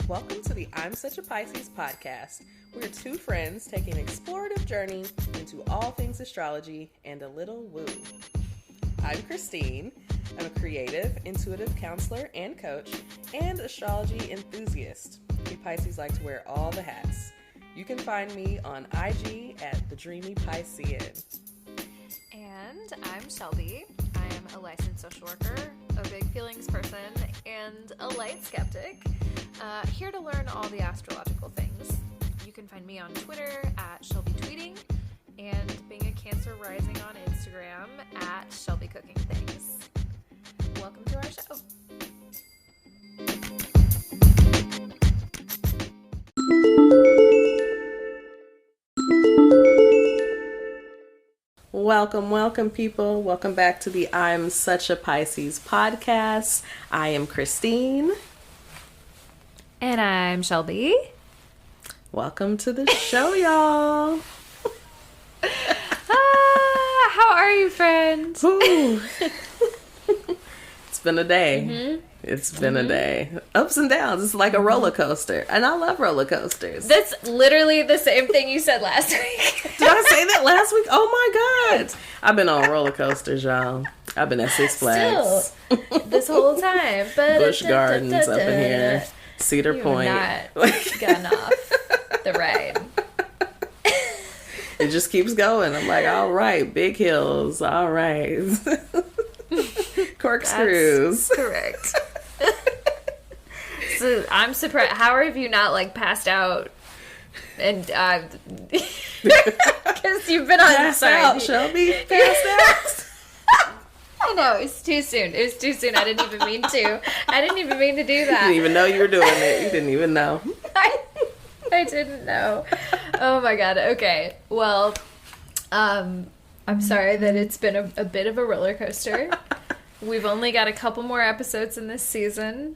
Welcome to the I'm Such a Pisces podcast. We're two friends taking an explorative journey into all things astrology and a little woo. I'm Christine. I'm a creative, intuitive counselor and coach, and astrology enthusiast. We Pisces like to wear all the hats. You can find me on IG at The Dreamy Piscean. And I'm Shelby. I am a licensed social worker, a big feelings person, and a light skeptic. Here to learn all the astrological things. You can find me on Twitter at Shelby Tweeting, and being a Cancer rising on Instagram at Shelby Cooking Things. Welcome to our show. Welcome, people. Welcome back to the I'm Such a Pisces podcast. I am Christine. And I'm Shelby. Welcome to the show, y'all. How are you, friend? Ooh. It's been a day. Mm-hmm. It's been a day. Ups and downs. It's like a roller coaster. And I love roller coasters. That's literally the same thing you said last week. Did I say that last week? Oh my God. I've been on roller coasters, y'all. I've been at Six Flags. Still, this whole time. Busch Gardens up in here. Cedar Point. Not gotten off the ride. It just keeps going. I'm like, all right, big hills. All right. Corkscrews. That's correct. So I'm surprised. How have you not passed out? And because you've been on. Passed out, Shelby. Passed out. I know, it's too soon. I didn't even mean to. I didn't even mean to do that. You didn't even know you were doing it. You didn't even know. I didn't know. Oh my God. Okay. Well, I'm sorry that it's been a bit of a roller coaster. We've only got a couple more episodes in this season,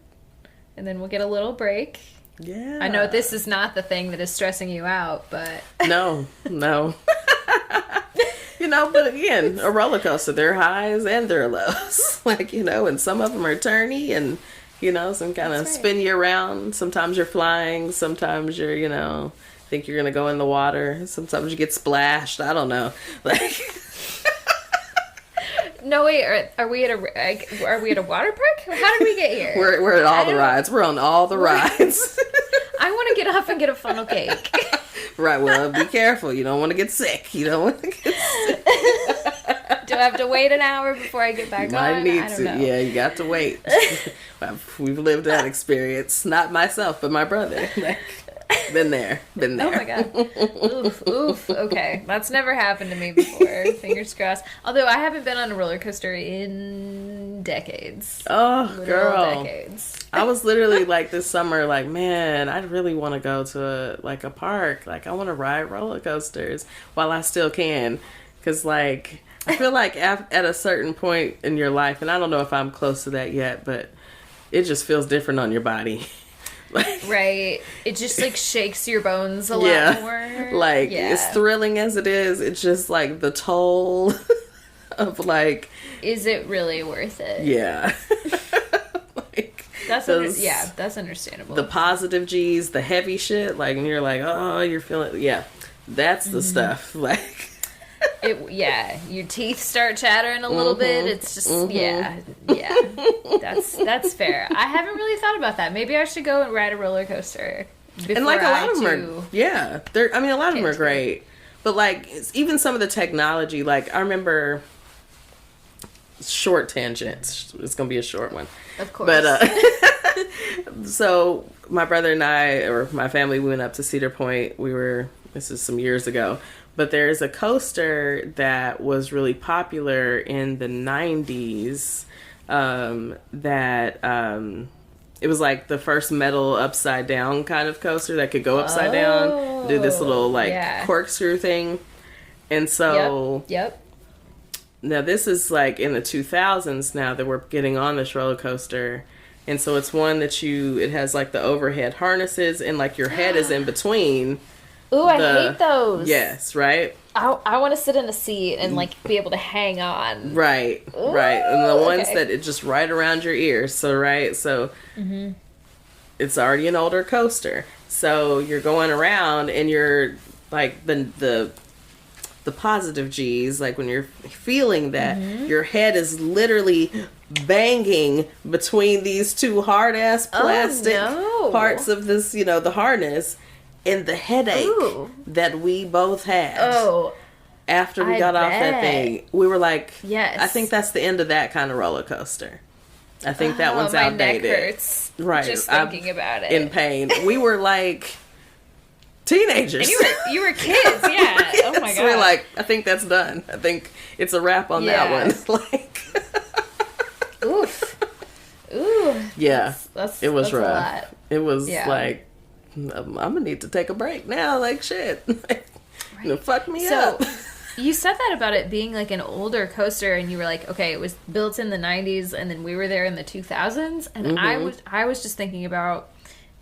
and then we'll get a little break. Yeah. I know this is not the thing that is stressing you out, but... No. But again, a roller coaster, there are highs and there are lows. And some of them are turny and, some kind of spin you around. Sometimes you're flying. Sometimes you're, think you're going to go in the water. Sometimes you get splashed. I don't know. No, wait, are we at a water park? How did we get here? We're at all the rides. We're on all the rides. I want to get off and get a funnel cake. Right, well, be careful. You don't want to get sick. Do I have to wait an hour before I get back on? I need to. Know. Yeah, you got to wait. We've lived that experience. Not myself, but my brother. Been there. Oh my God. Oof. Okay. That's never happened to me before. Fingers crossed. Although I haven't been on a roller coaster in decades. Oh, girl. Decades. I was literally this summer, man, I really want to go to a park. I want to ride roller coasters while I still can. Because, I feel like at a certain point in your life, and I don't know if I'm close to that yet, but it just feels different on your body. Right. It just shakes your bones a lot more. As thrilling as it is, it's just the toll of is it really worth it? Yeah. That's that's understandable. The positive G's, the heavy shit, and you're oh, you're feeling, that's the stuff. Your teeth start chattering a little bit. It's just, that's fair. I haven't really thought about that. Maybe I should go and ride a roller coaster. And a lot of them are, a lot of them are great. But even some of the technology, I remember, short tangents. It's going to be a short one. Of course. But, so my brother and I, or my family, we went up to Cedar Point. This is some years ago. But there's a coaster that was really popular in the 90s it was the first metal upside down kind of coaster that could go upside down, do this little corkscrew thing. And so Yep. Now this is in the 2000s now that we're getting on this roller coaster. And so it's one that it has the overhead harnesses and your head is in between. Ooh, I hate those. Yes, right? I want to sit in a seat and be able to hang on. Right, Ooh, right. And the ones that it's just right around your ears. So, right, so it's already an older coaster. So you're going around and you're like the positive G's, like when you're feeling that, your head is literally banging between these two hard ass plastic parts of this, you know, the harness, and the headache that we both had. After we got off that thing, we were like, yes, I think that's the end of that kind of roller coaster. I think that one's outdated. My neck hurts. Right. Just thinking about it. In pain. We were like teenagers. And you were kids, yeah. Yes. Oh my god. We're like, I think that's done. I think it's a wrap on that one. Like, oof. Ooh. Yeah. It was that's rough. A lot. It was like, I'm gonna need to take a break now. Like, shit. You know, fuck me up. You said that about it being like an older coaster, and you were like, okay, it was built in the 90s, and then we were there in the 2000s, and I was just thinking about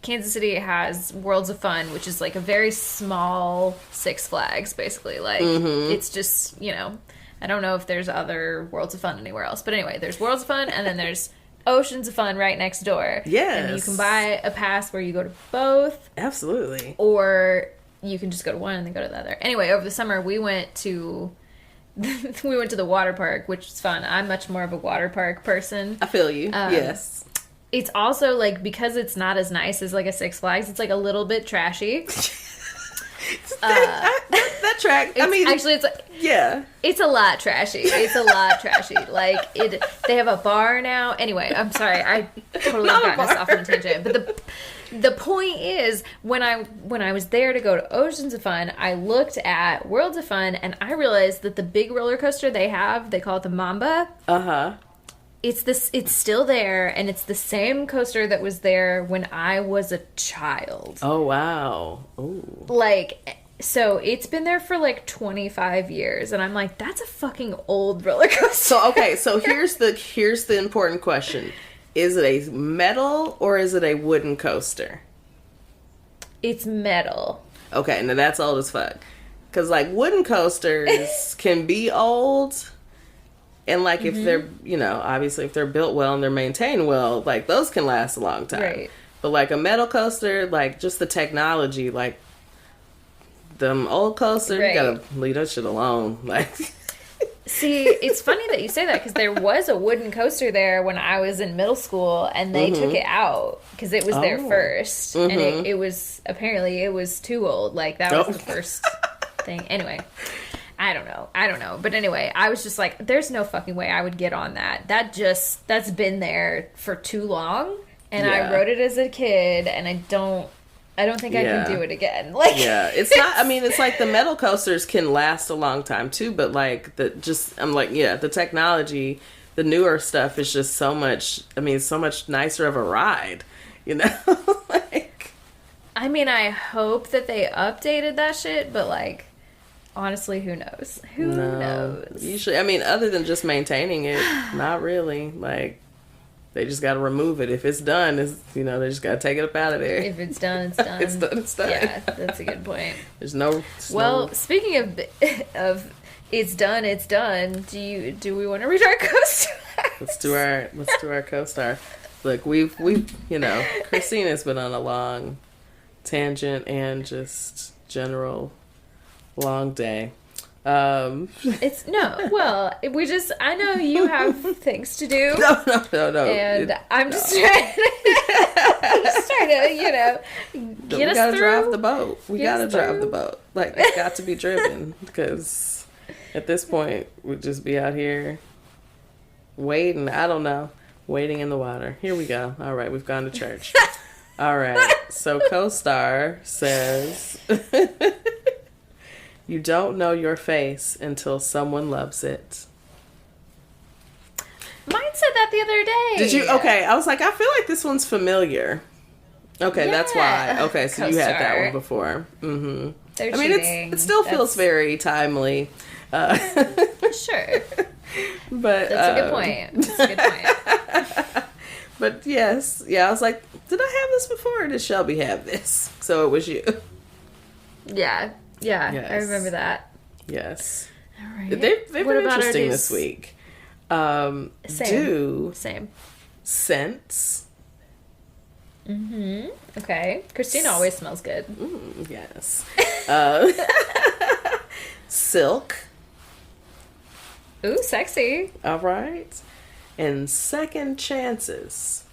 Kansas City has Worlds of Fun, which is like a very small Six Flags, basically. Like, it's just, you know, I don't know if there's other Worlds of Fun anywhere else, but anyway, there's Worlds of Fun, and then there's Oceans of Fun right next door. Yes. And you can buy a pass where you go to both. Absolutely. Or you can just go to one and then go to the other. Anyway, over the summer we went to the water park, which is fun. I'm much more of a water park person. I feel you. Yes. It's also like, because it's not as nice as like a Six Flags, it's like a little bit trashy. That track. I mean, actually, it's it's a lot trashy. It's a lot trashy. Like they have a bar now. Anyway, I'm sorry, I totally got us off on a tangent. But the point is, when I was there to go to Oceans of Fun, I looked at Worlds of Fun, and I realized that the big roller coaster they call it the Mamba. It's still there, and it's the same coaster that was there when I was a child. Oh wow. Ooh. Like, so it's been there for like 25 years, and I'm like, that's a fucking old roller coaster. So okay, so here's the important question. Is it a metal or is it a wooden coaster? It's metal. Okay, now that's old as fuck. Cause like wooden coasters can be old, and like if they're, you know, obviously if they're built well and they're maintained well, like those can last a long time. Right. But like a metal coaster, like just the technology, like them old coasters, you gotta leave that shit alone. Like. See, it's funny that you say that, because there was a wooden coaster there when I was in middle school, and they took it out because it was there first, and it was, apparently it was too old. Like, that was the first thing. Anyway, I don't know. But anyway, I was just like, there's no fucking way I would get on that. That's been there for too long, and I rode it as a kid, and I don't think I can do it again. Like, it's not. I mean, it's like the metal coasters can last a long time too, but like I'm like, the technology, the newer stuff is just so much. I mean, so much nicer of a ride, you know. Like, I mean, I hope that they updated that shit, but like, honestly, who knows? Who knows? Usually, I mean, other than just maintaining it, not really. Like, they just got to remove it. If it's done, they just got to take it up out of there. If it's done, it's done. It's done. Yeah, that's a good point. Speaking of it's done. Do we want to read our co-star? Let's do our co-star. Look, we've Christina's been on a long tangent and just general long day. I know you have things to do. No. And I'm just trying to, get us through. Drive the boat. We gotta drive the boat. Like, it's got to be driven, because at this point we'd just be out here waiting. I don't know, waiting in the water. Here we go. All right, we've gone to church. All right. So co-star says. You don't know your face until someone loves it. Mine said that the other day. Did you? Okay, I was like, I feel like this one's familiar. Okay, that's why. Okay, so you had that one before. Mm-hmm. I mean, it still feels very timely. Sure. But that's a good point. But yes, I was like, did I have this before, or did Shelby have this? So it was you. Yeah. Yeah, yes. I remember that. Yes. All right. They've been interesting this week. Same. Do Same. Sense Mm-hmm. Okay. Christine always smells good. Yes. Silk. Ooh, sexy. All right. And second chances.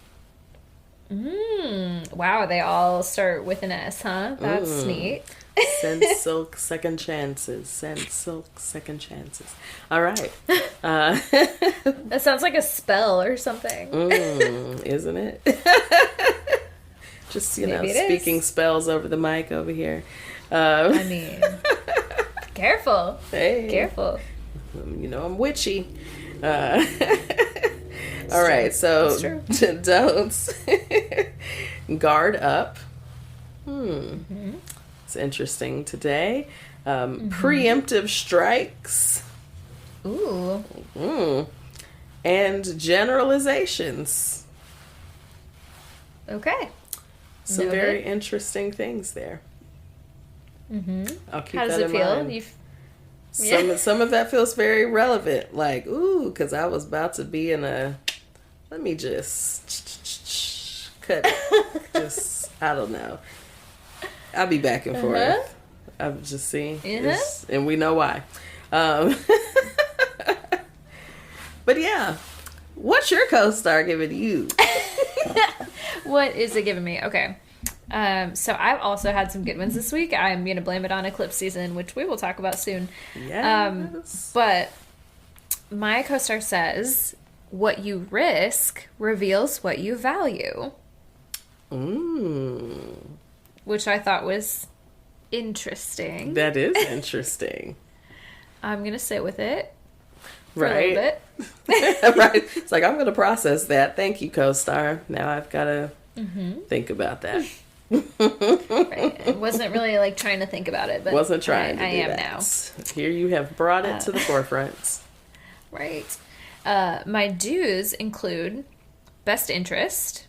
Wow, they all start with an S, huh? That's neat. Send silk, second chances. Send silk, second chances. All right. That sounds like a spell or something. Isn't it? Just, Maybe speaking spells over the mic over here. I mean, careful. Hey. Careful. I'm witchy. All right, so don'ts. Guard up. It's interesting today. Preemptive strikes. Ooh. And generalizations. Okay. Some Noted. very interesting things there. I'll keep How does that it in feel? mind. Some of that feels very relevant. Like, because I was about to be in a... Let me just cut. I don't know. I'll be back and forth. I'm just seeing. And we know why. But yeah. What's your co-star giving you? What is it giving me? Okay. So I've also had some good ones this week. I'm going to blame it on eclipse season, which we will talk about soon. Yes. But my co-star says, what you risk reveals what you value. Which I thought was interesting. That is interesting. I'm going to sit with it for right. a little bit. Right. It's like, I'm going to process that. Thank you, co-star. Now I've got to think about that. Right. I wasn't really like trying to think about it, but wasn't trying to I do am that. now. Here you have brought it to the forefront. Right. My do's include best interest,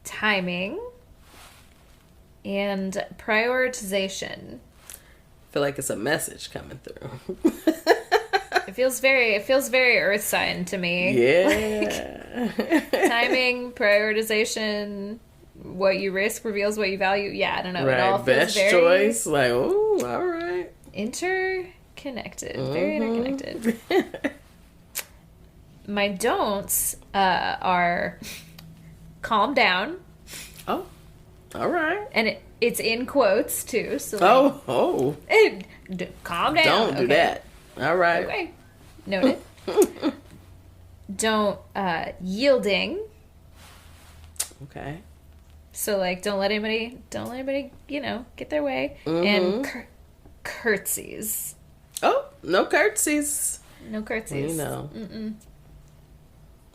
timing, and prioritization. I feel like it's a message coming through. It feels very earth sign to me. Yeah. Timing, prioritization, what you risk reveals what you value. Yeah, I don't know. Right. It all feels Best very choice. Like, oh, all right. Interconnected. Very interconnected. My don'ts are calm down. Oh, all right. And it's in quotes too. So calm down. Don't do that. All right. Okay. Noted. Don't yielding. Okay. So don't let anybody get their way. And curtsies. Oh, no curtsies. No curtsies.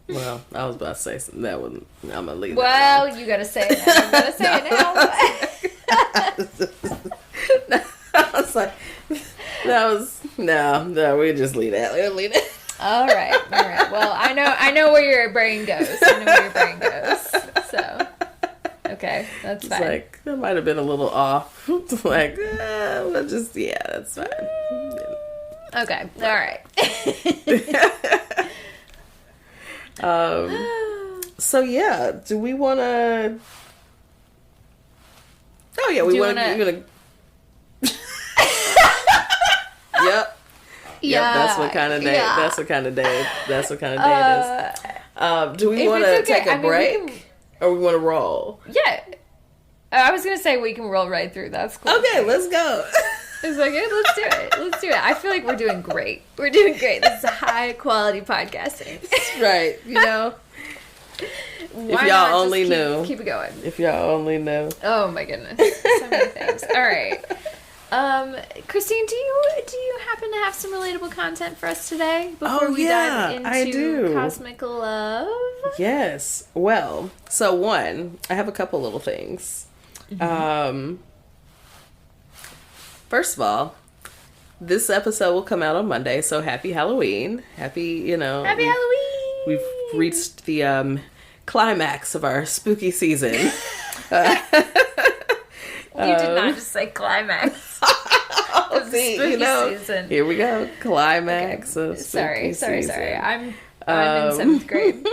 Well, I was about to say something that one. I'm gonna leave. Well, you gotta say it. I'm gonna say it now. I was like, no. We just leave that. We'll leave it. All right. Well, I know where your brain goes. So, okay, that's fine. It's like that might have been a little off. Like, that's fine. Okay. All right. So yeah, do we want to? Oh yeah, we want to. Yep. Yeah. That's what kind of day. Yeah. That's what kind of day. That's what kind of day it is. Do we want to take a break, or we want to roll? Yeah. I was gonna say we can roll right through. That's cool. Okay, let's go. It's like, let's do it. I feel like we're doing great. This is high quality podcasting. Right. Why if y'all only knew. Keep it going. If y'all only knew. Oh my goodness. So many things. All right. Christine, do you happen to have some relatable content for us today before we dive into I do. Cosmic Love? Yes. Well, so one, I have a couple little things. First of all, this episode will come out on Monday, so happy Halloween. Happy Halloween. We've reached the climax of our spooky season. You did not just say climax. Spooky season. Here we go. Climax of spooky season. Sorry. I'm in 7th grade.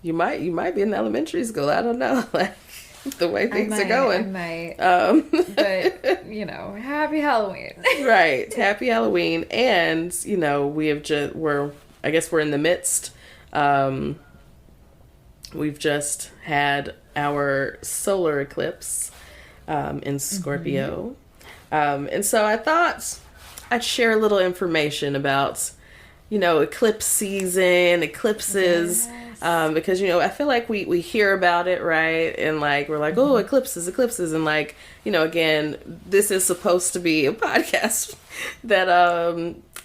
you might be in elementary school. I don't know. Like, the way things are going. I might. But, happy Halloween. Right. Happy Halloween. And, we have we're in the midst. We've just had our solar eclipse in Scorpio. And so I thought I'd share a little information about, eclipse season, eclipses. Yes. Because, I feel like we hear about it, right? And like, we're like, oh, eclipses. And like, again, this is supposed to be a podcast that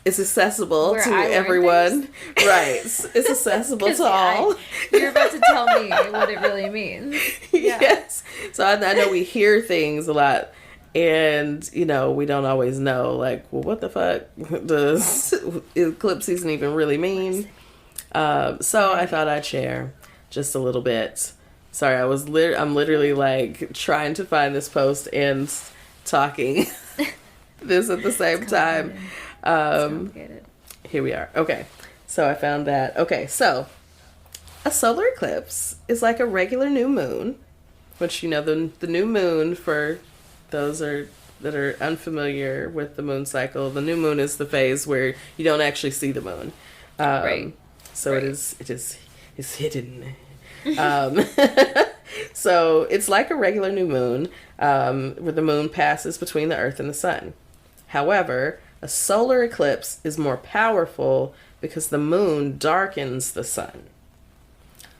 is accessible to everyone. Right. It's accessible to all. You're about to tell me what it really means. Yeah. Yes. So I know we hear things a lot. And, we don't always know, like, well, what the fuck does eclipse season even really mean? So I thought I'd share just a little bit. Sorry, I'm literally, like, trying to find this post and talking this at the same time. Here we are. Okay, so I found that. Okay, so a solar eclipse is like a regular new moon, which, the new moon, for those that are unfamiliar with the moon cycle, the new moon is the phase where you don't actually see the moon. Right. So right. It's hidden. So it's like a regular new moon, where the moon passes between the earth and the sun. However, a solar eclipse is more powerful because the moon darkens the sun.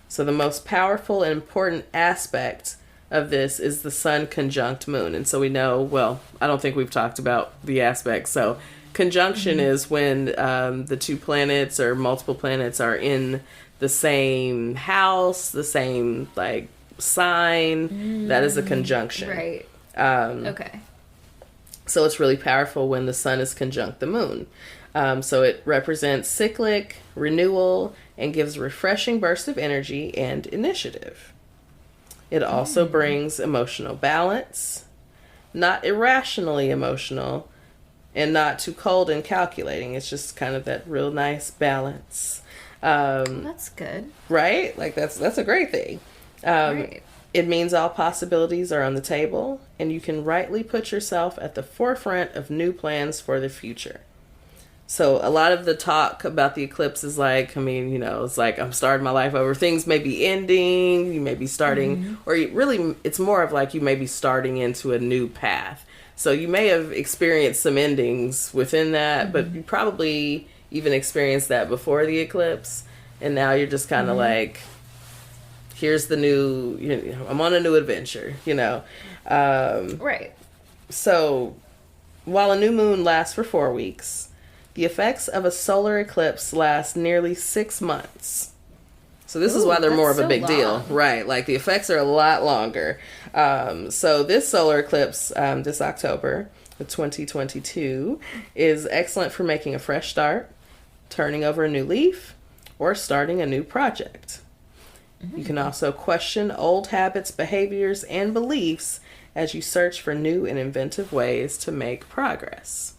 So the most powerful and important aspect of this is the sun conjunct moon. And so we know, well, I don't think we've talked about the aspects. So conjunction is when the two planets or multiple planets are in the same house, the same like sign. That is a conjunction. Right. Okay. So it's really powerful when the sun is conjunct the moon. So it represents cyclic renewal and gives refreshing bursts of energy and initiative. It also brings emotional balance, not irrationally emotional, and not too cold and calculating. It's just kind of that real nice balance. That's good. Right? Like, that's a great thing. Right. It means all possibilities are on the table, and you can rightly put yourself at the forefront of new plans for the future. So a lot of the talk about the eclipse is like, it's like I'm starting my life over. Things may be ending. You may be starting, or it's more of like you may be starting into a new path. So you may have experienced some endings within that, but you probably even experienced that before the eclipse. And now you're just kind of like, here's the new, I'm on a new adventure, Right. So while a new moon lasts for 4 weeks, the effects of a solar eclipse last nearly 6 months. So this is why they're more of a big deal. Right. Like, the effects are a lot longer. So this solar eclipse, this October of 2022, is excellent for making a fresh start, turning over a new leaf, or starting a new project. You can also question old habits, behaviors, and beliefs as you search for new and inventive ways to make progress.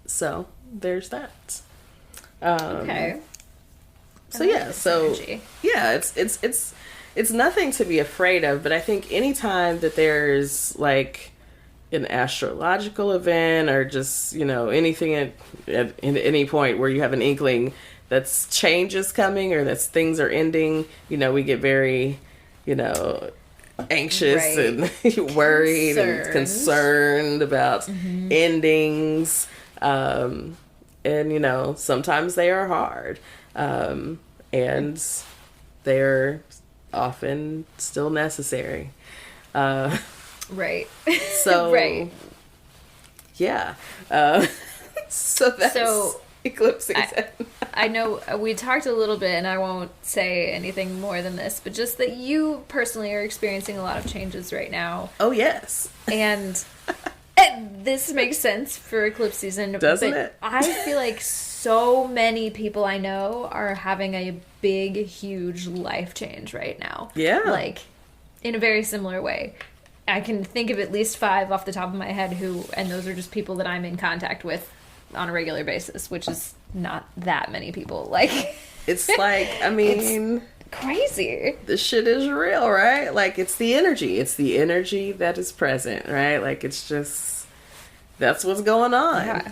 So there's that. Okay. So it's nothing to be afraid of, but I think anytime that there's like an astrological event or just, anything at any point where you have an inkling that's change is coming or that things are ending, we get very, anxious and worried and concerned about endings. And, sometimes they are hard. And they're often still necessary. Right. So, right. Yeah. So that's eclipse season. I know we talked a little bit, and I won't say anything more than this, but just that you personally are experiencing a lot of changes right now. Oh, yes. And this makes sense for eclipse season. Doesn't it? I feel like so many people I know are having a big, huge life change right now. Yeah. Like, in a very similar way. I can think of at least 5 off the top of my head and those are just people that I'm in contact with on a regular basis, which is not that many people. Like, It's like, I mean, it's crazy. This shit is real, right? Like, it's the energy. It's the energy that is present, right? Like, it's just, that's what's going on. Yeah.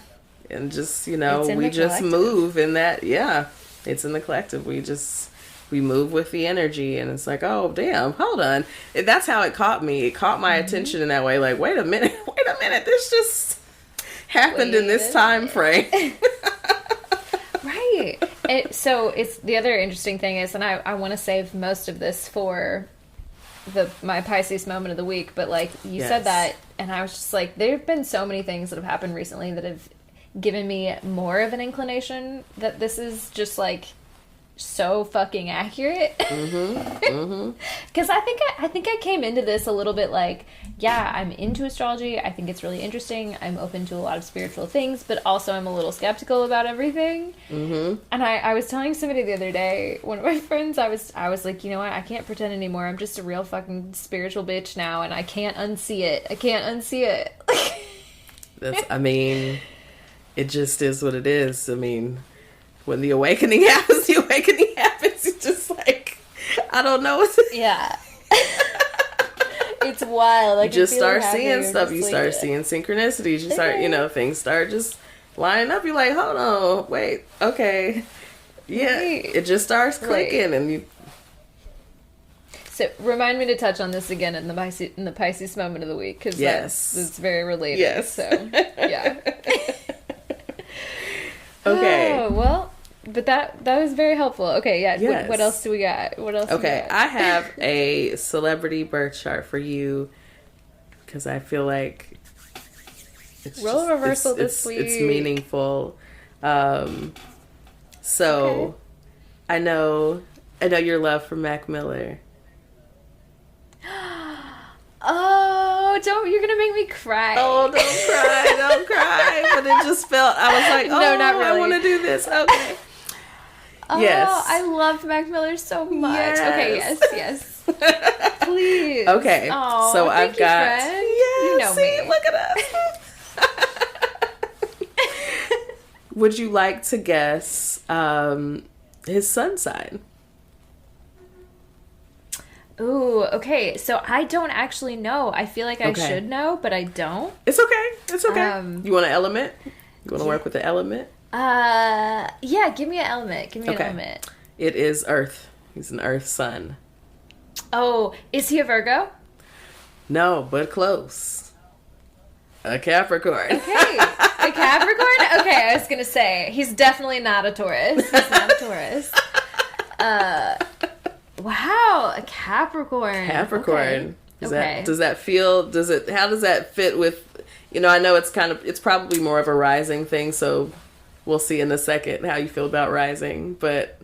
And just, you know, we just move in that, yeah. It's in the collective. We move with the energy, and it's like, oh, damn, hold on. That's how it caught me. It caught my attention in that way. Like, wait a minute, this just happened in this time frame. Right. So it's the other interesting thing is, and I want to save most of this for my Pisces moment of the week, but like you said that, and I was just like, there have been so many things that have happened recently that have given me more of an inclination that this is just like so fucking accurate. Because I think I came into this a little bit like, yeah, I'm into astrology. I think it's really interesting. I'm open to a lot of spiritual things, but also I'm a little skeptical about everything. And I was telling somebody the other day, one of my friends, I was like, you know what? I can't pretend anymore. I'm just a real fucking spiritual bitch now, and I can't unsee it. I mean, it just is what it is. I mean, when the awakening happens, It's just like, I don't know what to... Yeah. It's wild. Like, you just start seeing stuff. You start seeing synchronicities. You start, you know, things start just lining up. You're like, hold on, wait, okay. Yeah, it just starts clicking, and you... So remind me to touch on this again in the Pisces moment of the week, because it's very related. Yes. So, yeah. Okay. Oh, well... But that was very helpful. Okay, yeah. Yes. What else do we got? Okay, I have a celebrity birth chart for you because I feel like it's role reversal this week. It's meaningful. So I know your love for Mac Miller. Oh, you're gonna make me cry. Oh, don't cry. But it just felt, I was like, oh, no, not really. I want to do this. Okay. Oh, yes. I loved Mac Miller so much. Yes. Okay, yes. Please. Okay. Oh, so I've got. Friend. Yeah, you know see, me. Look at us. Would you like to guess his sun sign? Ooh, okay. So I don't actually know. I feel like I should know, but I don't. It's okay. You want an element? You want to work with the element? Yeah, give me an element. An element. It is Earth. He's an Earth sun. Oh, is he a No, but close. A Capricorn. Okay. A Capricorn? Okay, I was going to say, he's definitely not a Taurus. Wow, a Capricorn. Okay. Does that feel, how does that fit with, you know, I know it's probably more of a rising thing, so we'll see in a second how you feel about rising, but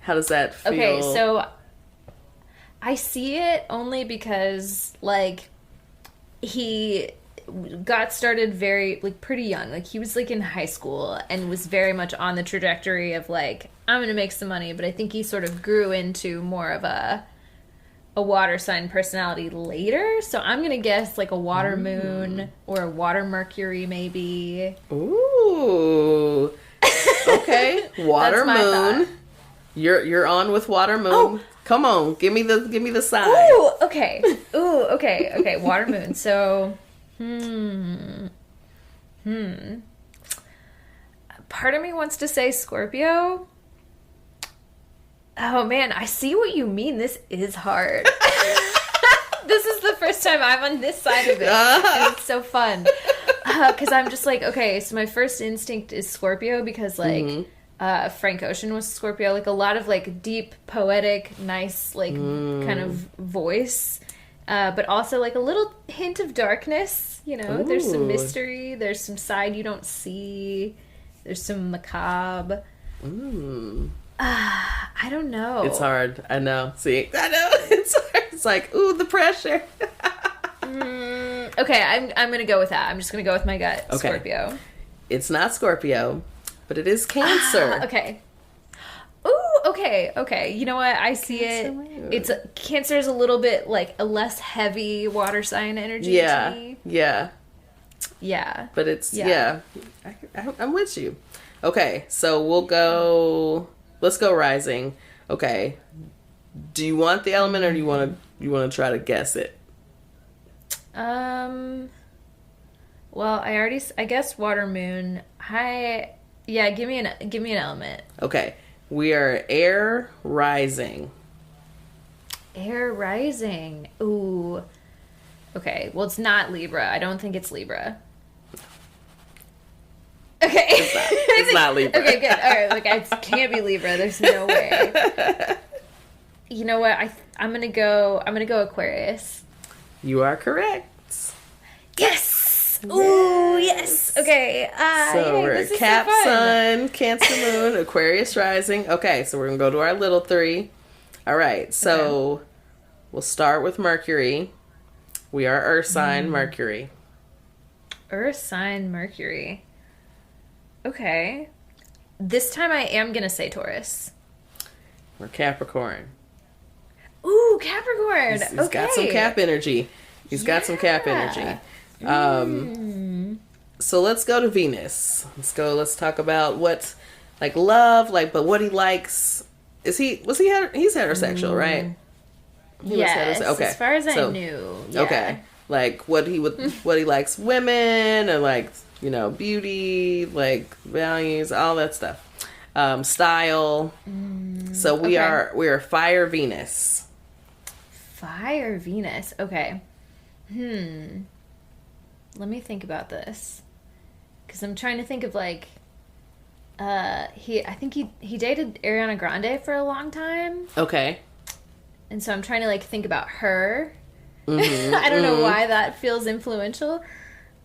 how does that feel? Okay, so I see it only because, like, he got started very, like, pretty young. Like, he was, like, in high school and was very much on the trajectory of, like, I'm gonna make some money, but I think he sort of grew into more of a water sign personality later. So I'm gonna guess like a water moon or a water Mercury maybe. Ooh. Okay. Water moon. You're on with water moon. Oh. Come on, give me the sign. Ooh, okay. Okay. Water moon. So part of me wants to say Scorpio. Oh man, I see what you mean. This is hard. This is the first time I'm on this side of it. And it's so fun. Because I'm just like, okay, so my first instinct is Scorpio because like Frank Ocean was Scorpio. Like a lot of like deep, poetic, nice, like kind of voice. But also like a little hint of darkness, you know? Ooh. There's some mystery. There's some side you don't see. There's some macabre. I don't know. It's hard. I know. See? I know. It's hard. It's like, ooh, the pressure. Okay, I'm going to go with that. I'm just going to go with my gut. Okay. Scorpio. It's not Scorpio, but it is Cancer. Okay. Ooh, okay. You know what? I see Cancer it. Cancer is a little bit like a less heavy water sign energy to me. Yeah. Yeah. But it's, I'm with you. Okay, so let's go rising. Okay. Do you want the element or do you want to try to guess it? Well, I guess water, moon. Give me an element. Okay. We are air rising. Air rising. Ooh. Okay. Well, it's not Libra. I don't think it's Libra. Okay. It's not Libra. Okay, good. All right. Like, it can't be Libra. There's no way. You know what? I'm gonna go Aquarius. You are correct. Yes. Ooh, yes. Okay. So we're Cap, Sun, Cancer, Moon, Aquarius rising. Okay, so we're gonna go to our little three. All right. So we'll start with Mercury. We are Earth sign Mercury. Earth sign Mercury. Okay. This time I am gonna say Taurus. We're Capricorn. Ooh, Capricorn. He's got some Cap energy. He's got some Cap energy. So let's go to Venus. Let's talk about what, like, love, like, but what he likes. He's heterosexual, right? Yes. Okay. As far as I knew. Yeah. Okay. Like what he likes women and, like, you know, beauty, like values, all that stuff. Style. So we are Fire Venus. Fire Venus. Okay. Let me think about this. Because I'm trying to think of, like, I think he dated Ariana Grande for a long time. Okay. And so I'm trying to, like, think about her. I don't know why that feels influential.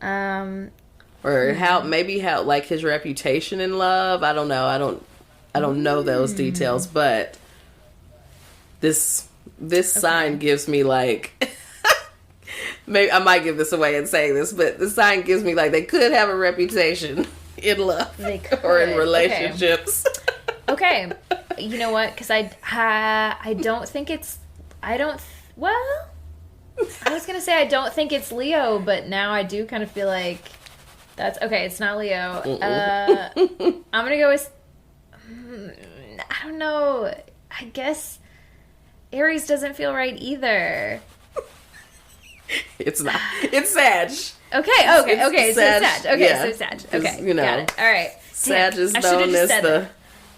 Or how like his reputation in love. I don't know. I don't know those details, but this sign gives me, like, maybe I might give this away in saying this, but the sign gives me, like, they could have a reputation in love or in relationships. Okay. You know what? Because I don't think it's, well, I was going to say I don't think it's Leo, but now I do kind of feel like that's, okay, it's not Leo. I'm going to go with, I don't know, I guess Aries doesn't feel right either. It's not. It's Sag. Okay. It's so Sag. Sag. Okay, so Sag. Okay, you know, got it. All right. Sag is known as the,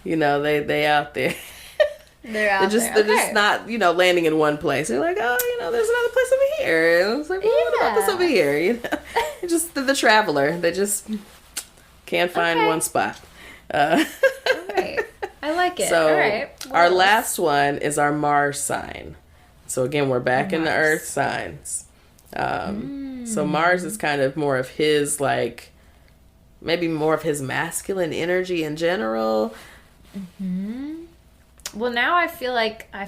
you know, they out there. They're just not, you know, landing in one place. They're like, oh, you know, there's another place over here. And it's like, well, what about this over here? You know, just the traveler. They just can't find one spot. All right. I like it. So all right. Our last one is our Mars sign. So again, we're back in the Earth signs. So Mars is kind of more of his, like, maybe more of his masculine energy in general. Well, now I feel like I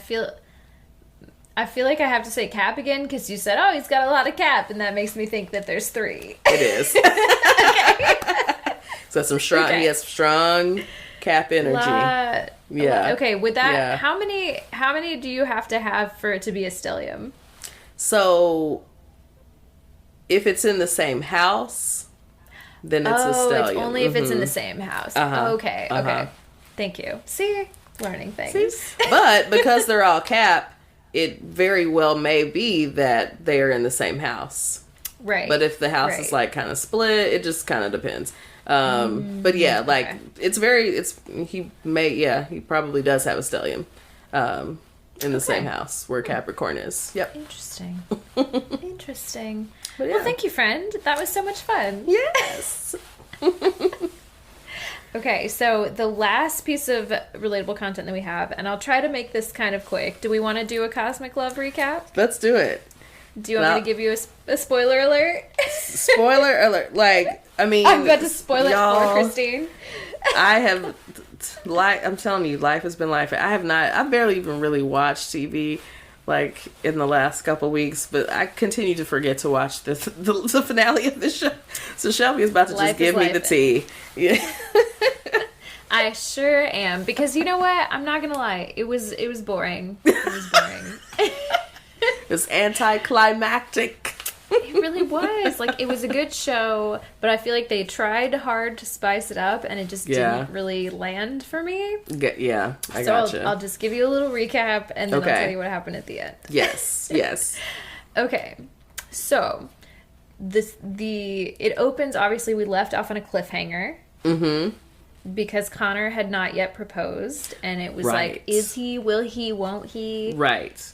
have to say Cap again because you said, oh, he's got a lot of Cap, and that makes me think that there's 3. It is. So some strong. Okay. He has strong Cap energy. Yeah. Okay. With that, how many do you have to have for it to be a stellium? So, if it's in the same house, then it's a stellium. It's only if it's in the same house. Okay. Thank you. See, learning things. But because they're all Cap, it very well may be that they are in the same house. Right. But if the house is, like, kind of split, it just kind of depends. But yeah, like, he probably does have a stellium in the same house where Capricorn is. Yep. Interesting. But, well, thank you, friend. That was so much fun. Yes. Okay, so the last piece of relatable content that we have, and I'll try to make this kind of quick. Do we want to do a Cosmic Love recap? Let's do it. Do you want me to give you a spoiler alert? Spoiler alert. Like, I mean, I'm about to spoil it for Christine. I'm telling you, life has been life. I've barely even really watched TV, like, in the last couple weeks, but I continue to forget to watch the finale of the show. So Shelby is about to just give me the tea. Yeah. I sure am, because you know what? I'm not gonna lie. It was boring. It was boring. It was anticlimactic. It really was. Like, it was a good show, but I feel like they tried hard to spice it up, and it just didn't really land for me. Yeah, I so gotcha. I'll just give you a little recap, and then I'll tell you what happened at the end. Yes. Okay, so it opens, obviously we left off on a cliffhanger. Mm-hmm. Because Connor had not yet proposed, and it was like, is he, will he, won't he? Right.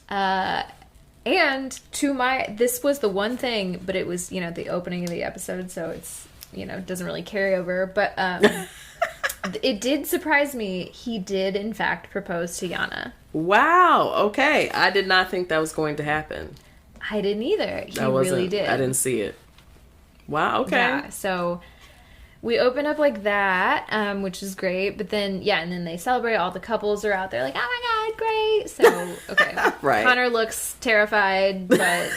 And this was the one thing, but it was, the opening of the episode, so it's, doesn't really carry over, but it did surprise me. He did, in fact, propose to Yana. Wow, okay. I did not think that was going to happen. I didn't either. He really did. I didn't see it. Wow, okay. Yeah, so we open up like that, which is great, but then, and then they celebrate. All the couples are out there like, oh my God, great. So, okay. Right. Connor looks terrified, but,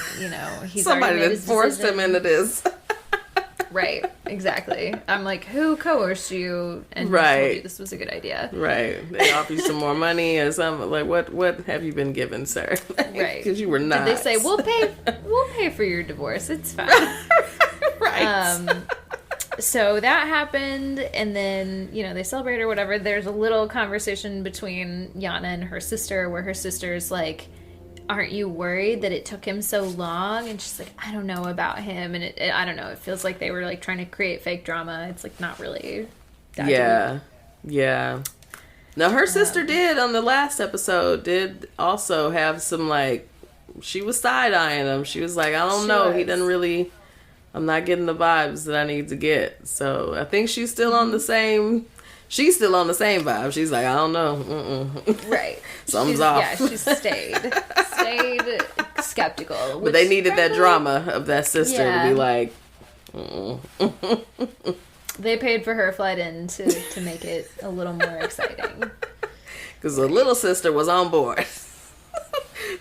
he's somebody that forced him into this. Right, exactly. I'm like, who coerced you and told you this was a good idea? Right. They offer you some more money or something. Like, what have you been given, sir? Right. Because you were not. Did they say, we'll pay for your divorce. It's fine. Right. So that happened, and then, they celebrate or whatever. There's a little conversation between Yana and her sister, where her sister's like, aren't you worried that it took him so long? And she's like, I don't know about him. And I don't know, it feels like they were like trying to create fake drama. It's like not really that deep. Yeah. Now her sister did, on the last episode, did also have some, like, she was side-eyeing him. She was like, I don't know, he doesn't really... I'm not getting the vibes that I need to get. So I think she's still on the same vibe. She's like, I don't know. Right. Something's off. Yeah, she stayed skeptical. But they needed that drama of that sister to be like, They paid for her flight in to make it a little more exciting. Because the little sister was on board.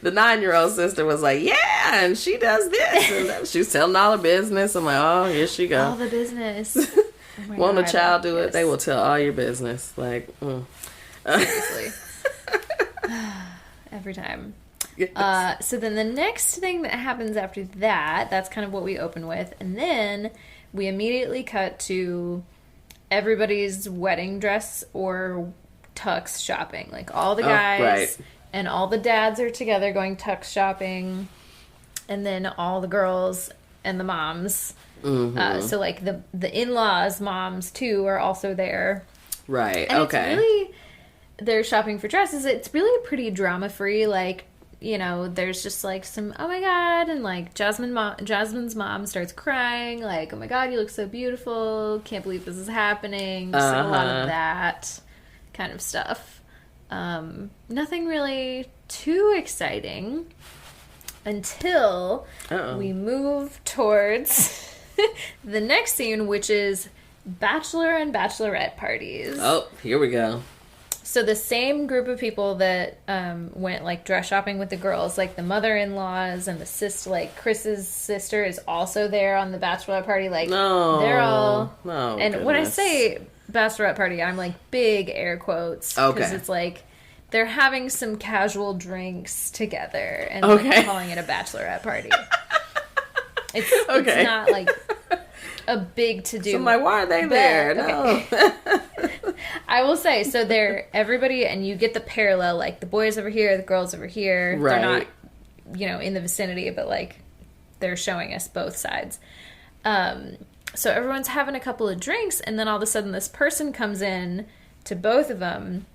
The 9-year-old sister was like, yeah, and she does this. And she was telling all her business. I'm like, oh, here she goes. All the business. Oh Won't a child do it? They will tell all your business. Like, Seriously. Every time. Yes. So then the next thing that happens after that, that's kind of what we open with. And then we immediately cut to everybody's wedding dress or tux shopping. Like all the guys and all the dads are together going tux shopping. And then all the girls and the moms. Mm-hmm. So like the in-laws moms too are also there. Right. And okay. It's really, they're shopping for dresses. It's really pretty drama free. Like, there's just like some, oh my God, and like Jasmine's mom starts crying, like, oh my God, you look so beautiful. Can't believe this is happening. Just like a lot of that kind of stuff. Nothing really too exciting until we move towards the next scene, which is bachelor and bachelorette parties. Oh, here we go. So the same group of people that went like dress shopping with the girls, like the mother-in-laws and the sister, like Chris's sister is also there on the bachelorette party. Like they're all, and goodness. When I say bachelorette party, I'm like big air quotes because it's like they're having some casual drinks together and like, calling it a bachelorette party. It's not like a big to do. So I'm like, why are they there? No. I will say, so they're everybody, and you get the parallel, like the boys over here, the girls over here. Right. They're not, in the vicinity, but like they're showing us both sides. So everyone's having a couple of drinks, and then all of a sudden this person comes in to both of them,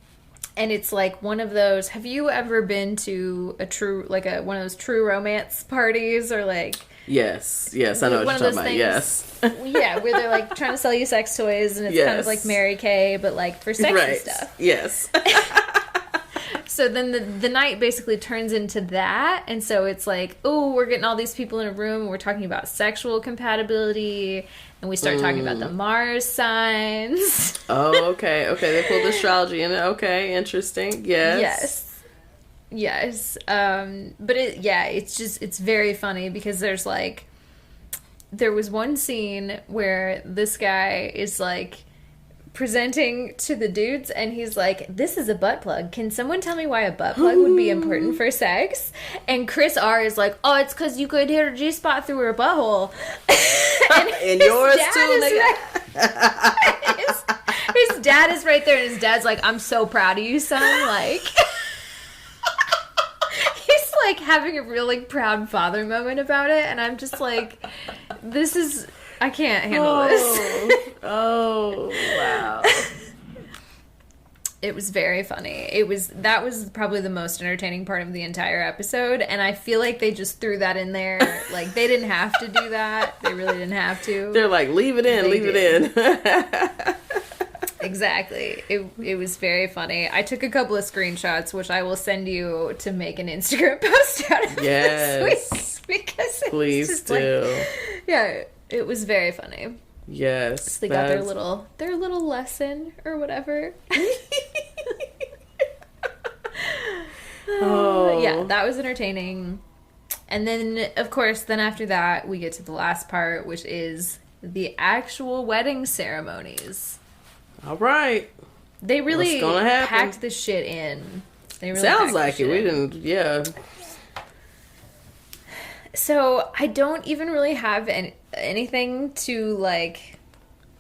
and it's like one of those. Have you ever been to one of those true romance parties or like? Yes, I know what you're talking about. Yes. Yeah, where they're like trying to sell you sex toys, and it's kind of like Mary Kay, but like for sexy stuff. Yes. So then the night basically turns into that, and so it's like, oh, we're getting all these people in a room, and we're talking about sexual compatibility, and we start talking about the Mars signs. Oh, okay. They pulled astrology in it. Okay, interesting. Yes. But it's very funny because there was one scene where this guy is like presenting to the dudes, and he's like, "This is a butt plug. Can someone tell me why a butt plug would be important for sex?" And Chris R is like, "Oh, it's because you could hit her G-spot through her butthole." And yours too, nigga. His dad is right there, and his dad's like, "I'm so proud of you, son." Like, he's like having a real like proud father moment about it, and I'm just like, this is, I can't handle this. Oh, wow. It was very funny. That was probably the most entertaining part of the entire episode, and I feel like they just threw that in there. Like, they didn't have to do that. They really didn't have to. They're like, leave it in, leave it in. Exactly. It was very funny. I took a couple of screenshots, which I will send you to make an Instagram post out of this week, because please just do. Like, yeah, it was very funny. Yes. So they got their little lesson or whatever. Yeah, that was entertaining. And then, of course, after that, we get to the last part, which is the actual wedding ceremonies. All right. They really packed this shit in. They really sounds like it. We didn't, yeah. So, I don't even really have anything to, like,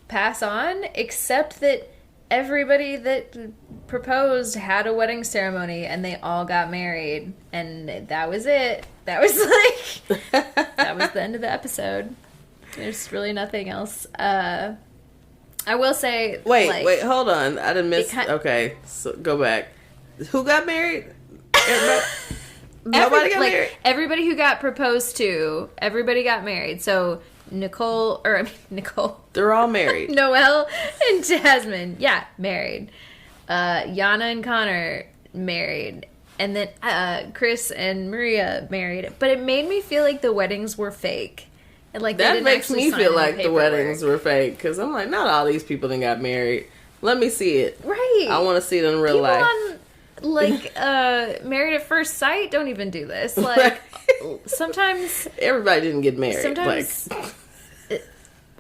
pass on, except that everybody that proposed had a wedding ceremony, and they all got married, and that was it. That was, like, that was the end of the episode. There's really nothing else. I will say... Wait, hold on. I didn't miss... Okay, so go back. Who got married? Nobody got married? Everybody who got proposed to, everybody got married. So, Nicole... They're all married. Noelle and Jasmine, yeah, married. Yana and Connor, married. And then Chris and Maria, married. But it made me feel like the weddings were fake. And like that makes me feel like the weddings were fake, because I'm like, not all these people that got married. Let me see it. Right. I want to see it in real life. Like Married at First Sight don't even do this. Like, sometimes everybody didn't get married. Sometimes,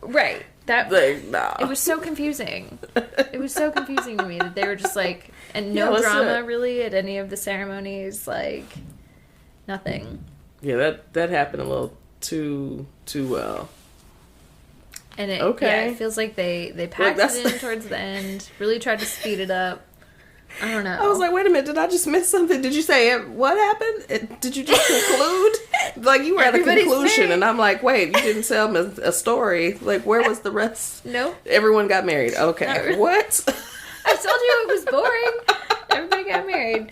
right? That like, nah. It was so confusing. It was so confusing to me that they were just like, and no drama really at any of the ceremonies. Like, nothing. Yeah, that happened a little too well. And it feels like they packed it in towards the end. Really tried to speed it up. I don't know. I was like, wait a minute, did I just miss something? Did you say what happened? Did you just conclude? Like, you were at a conclusion, married. And I'm like, wait, you didn't tell me a story. Like, where was the rest? Nope. Everyone got married. Okay. Really. What? I told you it was boring. Everybody got married.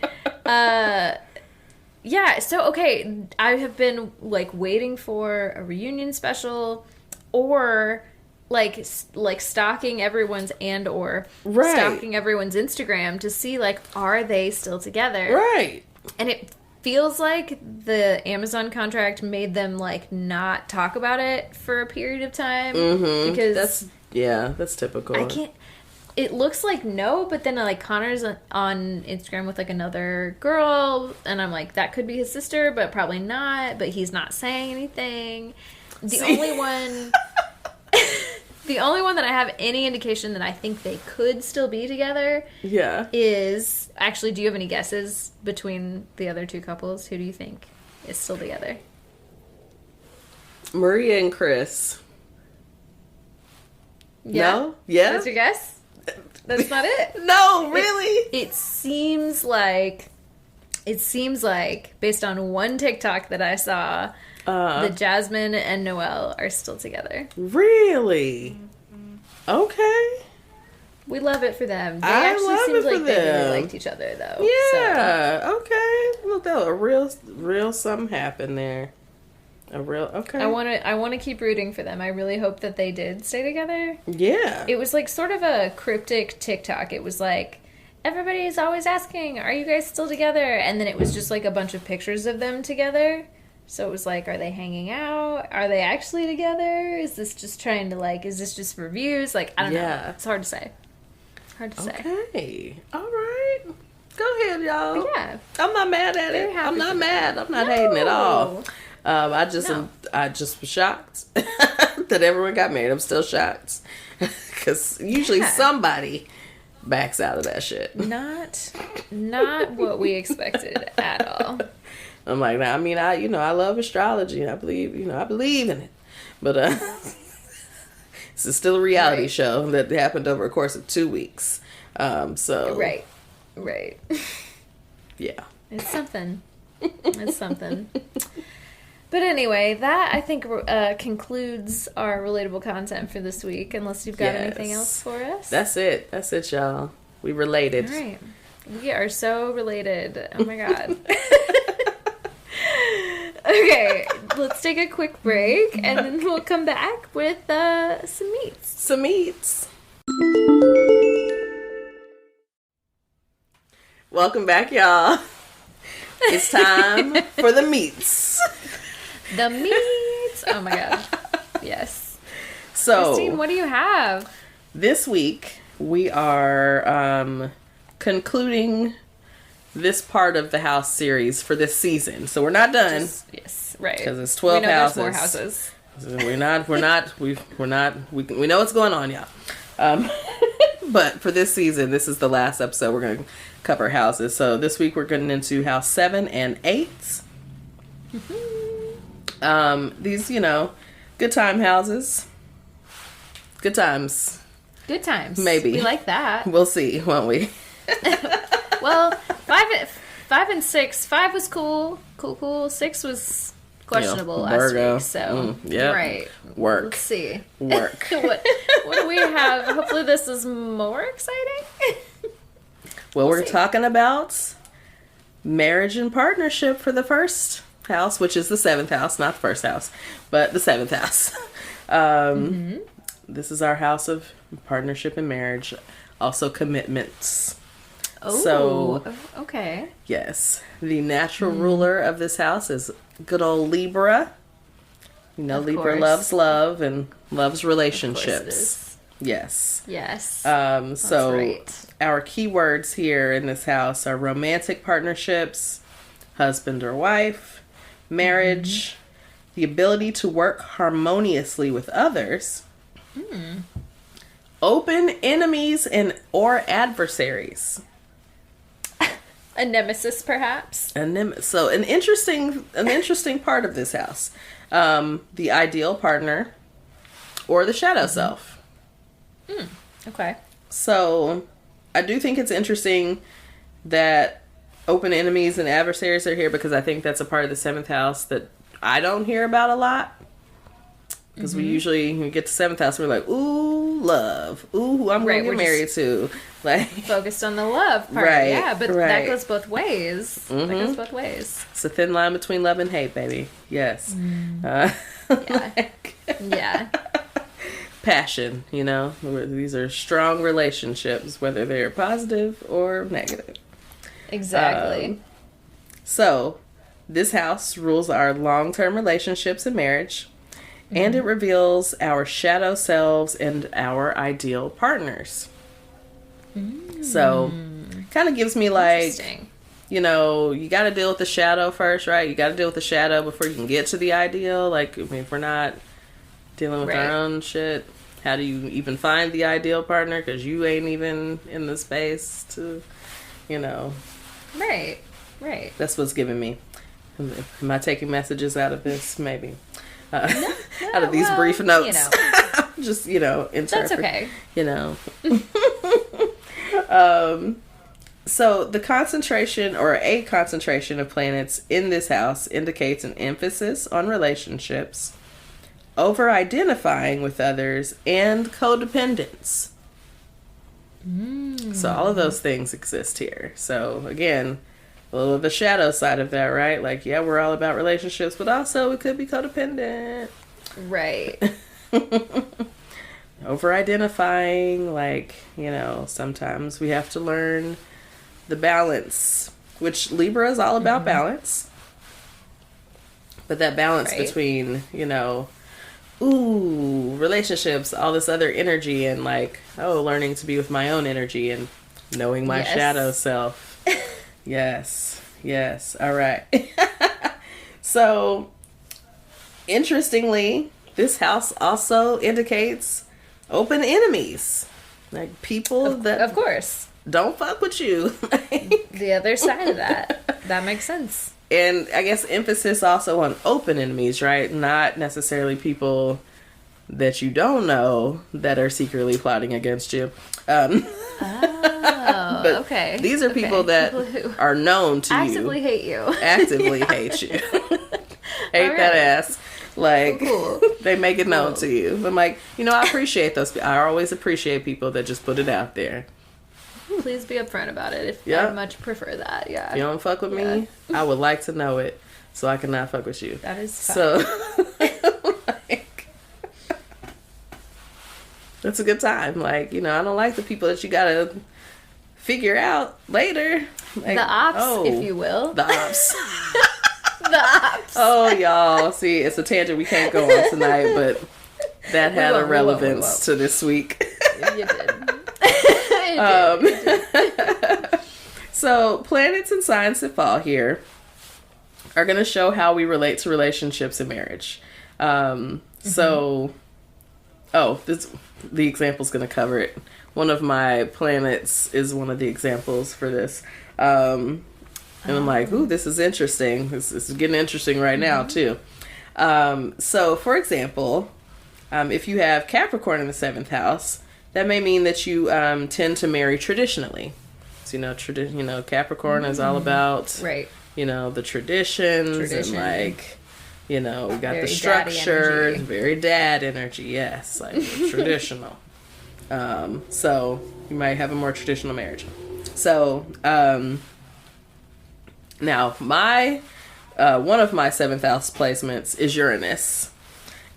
Yeah, so, okay, I have been, like, waiting for a reunion special, or... like stalking everyone's stalking everyone's Instagram to see, like, are they still together? Right. And it feels like the Amazon contract made them, like, not talk about it for a period of time. Mm-hmm. Because that's typical. I can't. It looks like no, but then, like, Connor's on Instagram with, like, another girl, and I'm like, that could be his sister, but probably not. But he's not saying anything. The only one that I have any indication that I think they could still be together is... Actually, do you have any guesses between the other two couples? Who do you think is still together? Maria and Chris. Yeah? No? Yeah? That's your guess? That's not it? No, really? It seems like, based on one TikTok that I saw... that Jasmine and Noelle are still together. Really? Mm-hmm. Okay. We love it for them. They actually seemed like they really liked each other, though. Yeah. So. Okay. Look, that a real something happened there. Okay. I want to keep rooting for them. I really hope that they did stay together. Yeah. It was like sort of a cryptic TikTok. It was like, everybody is always asking, are you guys still together? And then it was just like a bunch of pictures of them together. So it was like, are they hanging out? Are they actually together? Is this just trying to, like, is this just for views? Like, I don't know. It's hard to say. Okay. All right. Go ahead, y'all. But yeah. I'm not mad at it. I'm not mad. I'm not hating at all. I just was shocked that everyone got married. I'm still shocked. Because usually somebody backs out of that shit. Not what we expected at all. I'm like, I mean, I love astrology, and I believe in it, but this is still a reality show that happened over a course of 2 weeks. So right, yeah, it's something. It's something. But anyway, that I think concludes our relatable content for this week. Unless you've got anything else for us. That's it, y'all. We related. All right, we are so related. Oh my god. Okay, let's take a quick break, and then we'll come back with some meats. Welcome back, y'all. It's time for the meats. The meats. Oh my god. Yes. So, Christine, what do you have? This week, we are concluding this part of the house series for this season. So we're not done. Yes, right. Because it's 12 houses. There's more houses. We know what's going on, y'all. But for this season, this is the last episode. We're going to cover houses. So this week we're getting into house 7 and 8. These, good time houses. Good times. Good times. Maybe. We like that. We'll see, won't we? Well, 5 and 6. 5 was cool. Cool. 6 was questionable last week. So, right. Work. Let's see. Work. What do we have? Hopefully this is more exciting. Well, we're talking about marriage and partnership for the first house, which is the 7th house, not the first house, but the 7th house. This is our house of partnership and marriage, also commitments. Oh, so, okay. Yes. The natural ruler of this house is good old Libra. Libra loves love and loves relationships. Of course it is. Yes. Yes. So right. Our keywords here in this house are romantic partnerships, husband or wife, marriage, the ability to work harmoniously with others, open enemies or adversaries. A nemesis, perhaps. So an interesting part of this house, the ideal partner or the shadow self. Okay. So I do think it's interesting that open enemies and adversaries are here, because I think that's a part of the 7th house that I don't hear about a lot. Because we get to 7th house and we're like, ooh, love. Ooh, who I'm going to get married to. Like, focused on the love part. Right, yeah, but that goes both ways. That goes both ways. It's a thin line between love and hate, baby. Yes. Yeah. Yeah. Passion, These are strong relationships, whether they're positive or negative. Exactly. So, this house rules our long-term relationships and marriage. And it reveals our shadow selves and our ideal partners. So, kind of gives me like, you got to deal with the shadow first, right? You got to deal with the shadow before you can get to the ideal. Like, if we're not dealing with our own shit, how do you even find the ideal partner? Because you ain't even in the space to, Right. That's what's giving me. Am I taking messages out of this? Maybe. Out of these brief notes. Just, interpret. That's okay. So the concentration or a concentration of planets in this house indicates an emphasis on relationships, over-identifying with others, and codependence. So all of those things exist here. So again, a little of the shadow side of that, right? Like, yeah, we're all about relationships, but also we could be codependent. Right. Over-identifying, like, sometimes we have to learn the balance, which Libra is all about balance. But that balance between, relationships, all this other energy, and like, learning to be with my own energy and knowing my shadow self. Yes. All right. So, interestingly, this house also indicates open enemies. Like people that of course don't fuck with you. the other side of that makes sense. And I guess emphasis also on open enemies, right? Not necessarily people that you don't know that are secretly plotting against you. But Okay. These are people that are known to actively hate you. Actively hate you. Hate that ass. Like, cool. They make it known to you. I'm like, I appreciate those. I always appreciate people that just put it out there. Please be upfront about it. I'd much prefer that. Yeah. If you don't fuck with me, I would like to know it so I can not fuck with you. That is fine. So, it's a good time. Like, I don't like the people that you gotta figure out later. Like, the ops, if you will. The ops. The ops. Oh, y'all. See, it's a tangent we can't go on tonight, but that had a relevance to this week. You did. So, planets and signs that fall here are going to show how we relate to relationships and marriage. The example's going to cover it. One of my planets is one of the examples for this. And I'm like, ooh, this is interesting. This is getting interesting right now, too. So, for example, if you have Capricorn in the 7th house, that may mean that you tend to marry traditionally. So, Capricorn is all about, the traditions and, like, we got very the structure, very dad energy, yes, like traditional. So, you might have a more traditional marriage. So, now, my one of my 7th house placements is Uranus.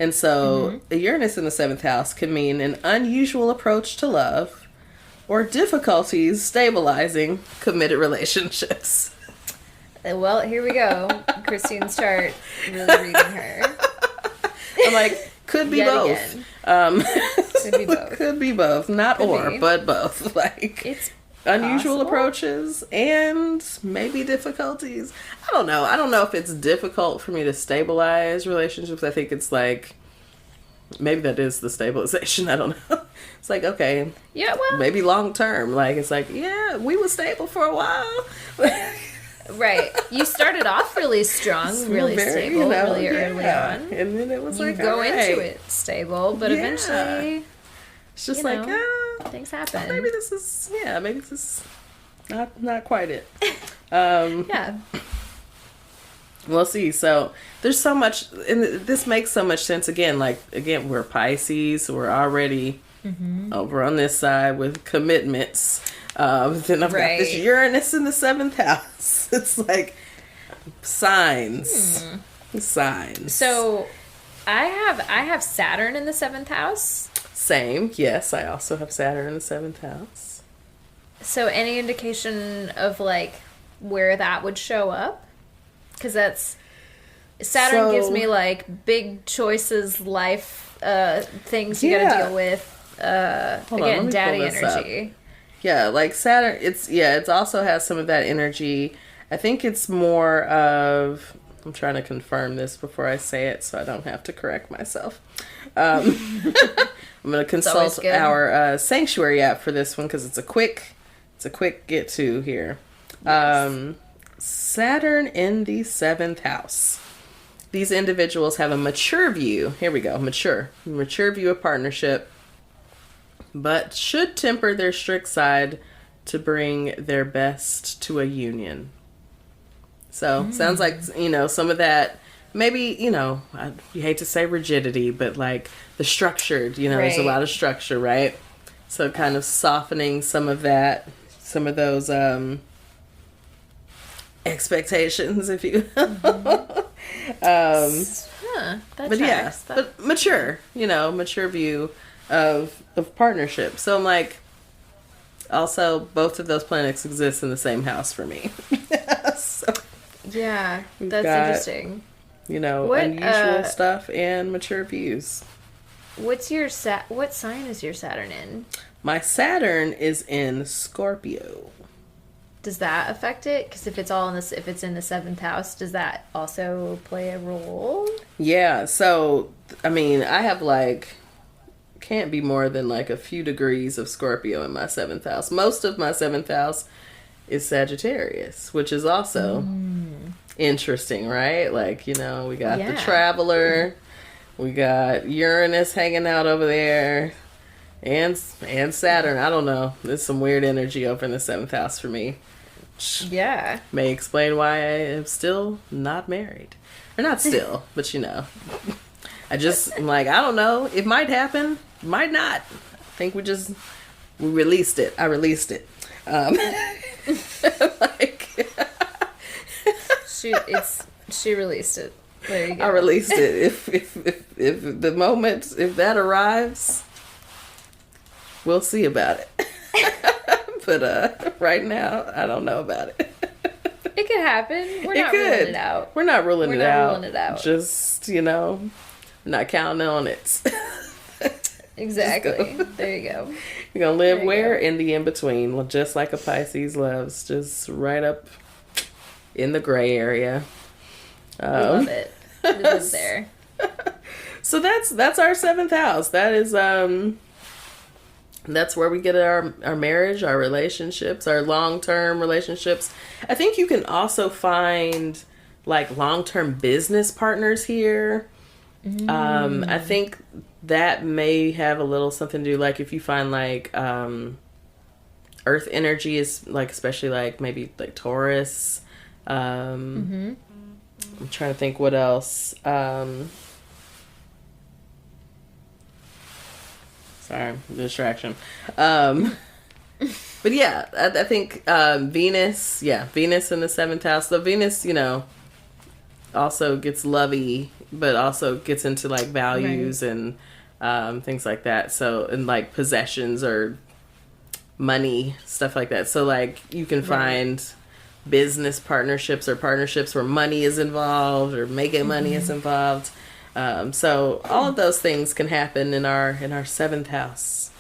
And so, Uranus in the 7th house can mean an unusual approach to love or difficulties stabilizing committed relationships. Well, here we go. Christine's chart, really reading her. I'm like, could be both. Could be both. Could be both. Not could or, be. But both. Like, it's unusual possible. Approaches and maybe difficulties. I don't know if it's difficult for me to stabilize relationships. I think it's like, maybe that is the stabilization. I don't know. It's like, okay. Yeah, well. Maybe long term. Like, it's like, yeah, we were stable for a while. Right. You started off really strong, really stable, really early on. And then it was you like, go into it stable, but eventually it's just like, things happen. Maybe this is not quite it. Yeah. We'll see. So there's so much, and this makes so much sense. Again, we're Pisces, so we're already over on this side with commitments. Then I've got this Uranus in the 7th house. It's like signs. So I have Saturn in the 7th house. Same. Yes, I also have Saturn in the 7th house. So any indication of like where that would show up? Because that's Saturn gives me like big choices, life things you gotta deal with. Again, daddy energy. Yeah, like Saturn, it also has some of that energy. I think it's more of, I'm trying to confirm this before I say it so I don't have to correct myself. I'm going to consult our Sanctuary app for this one because it's a quick get to here. Yes. Saturn in the 7th house. These individuals have a mature view. Here we go, mature view of partnership, but should temper their strict side to bring their best to a union. So, sounds like, some of that, maybe, you hate to say rigidity, but like the structured, there's a lot of structure, right? So kind of softening some of that, some of those expectations, if you will. But yeah, but mature, mature view of partnership. So I'm like, also both of those planets exist in the same house for me. So yeah, that's interesting. Unusual stuff and mature views. What sign is your Saturn in? My Saturn is in Scorpio. Does that affect it? Because if it's in the 7th house, does that also play a role? Yeah. So I mean, I have like can't be more than like a few degrees of Scorpio in my 7th house. Most of my 7th house is Sagittarius, which is also interesting, right? Like, you know, we got the Traveler, we got Uranus hanging out over there, and Saturn. I don't know. There's some weird energy over in the 7th house for me. Yeah. May explain why I am still not married. Or not still, but you know. I'm like, I don't know. It might happen. Might not. I think we released it. I released it. Like, she released it. There you go. I released it. If the moment, if that arrives, we'll see about it. But right now, I don't know about it. It could happen. We're not ruling it out. We're not ruling it out. Just, you know, not counting on it. Exactly. There you go. You're going to live where? In the in-between. Just like a Pisces loves. Just right up in the gray area. We love it. We live there. So that's our 7th house. That is, that's where we get our marriage, our relationships, our long-term relationships. I think you can also find like long-term business partners here. I think that may have a little something to do, like if you find like earth energy is like, especially like maybe like Taurus. I'm trying to think what else. Sorry, distraction. But yeah, I think Venus in the 7th house. So Venus, you know, also gets lovey, but also gets into like values and things like that. So, and like possessions or money, stuff like that. So like you can find business partnerships or partnerships where money is involved or making money is involved. So all of those things can happen in our 7th house.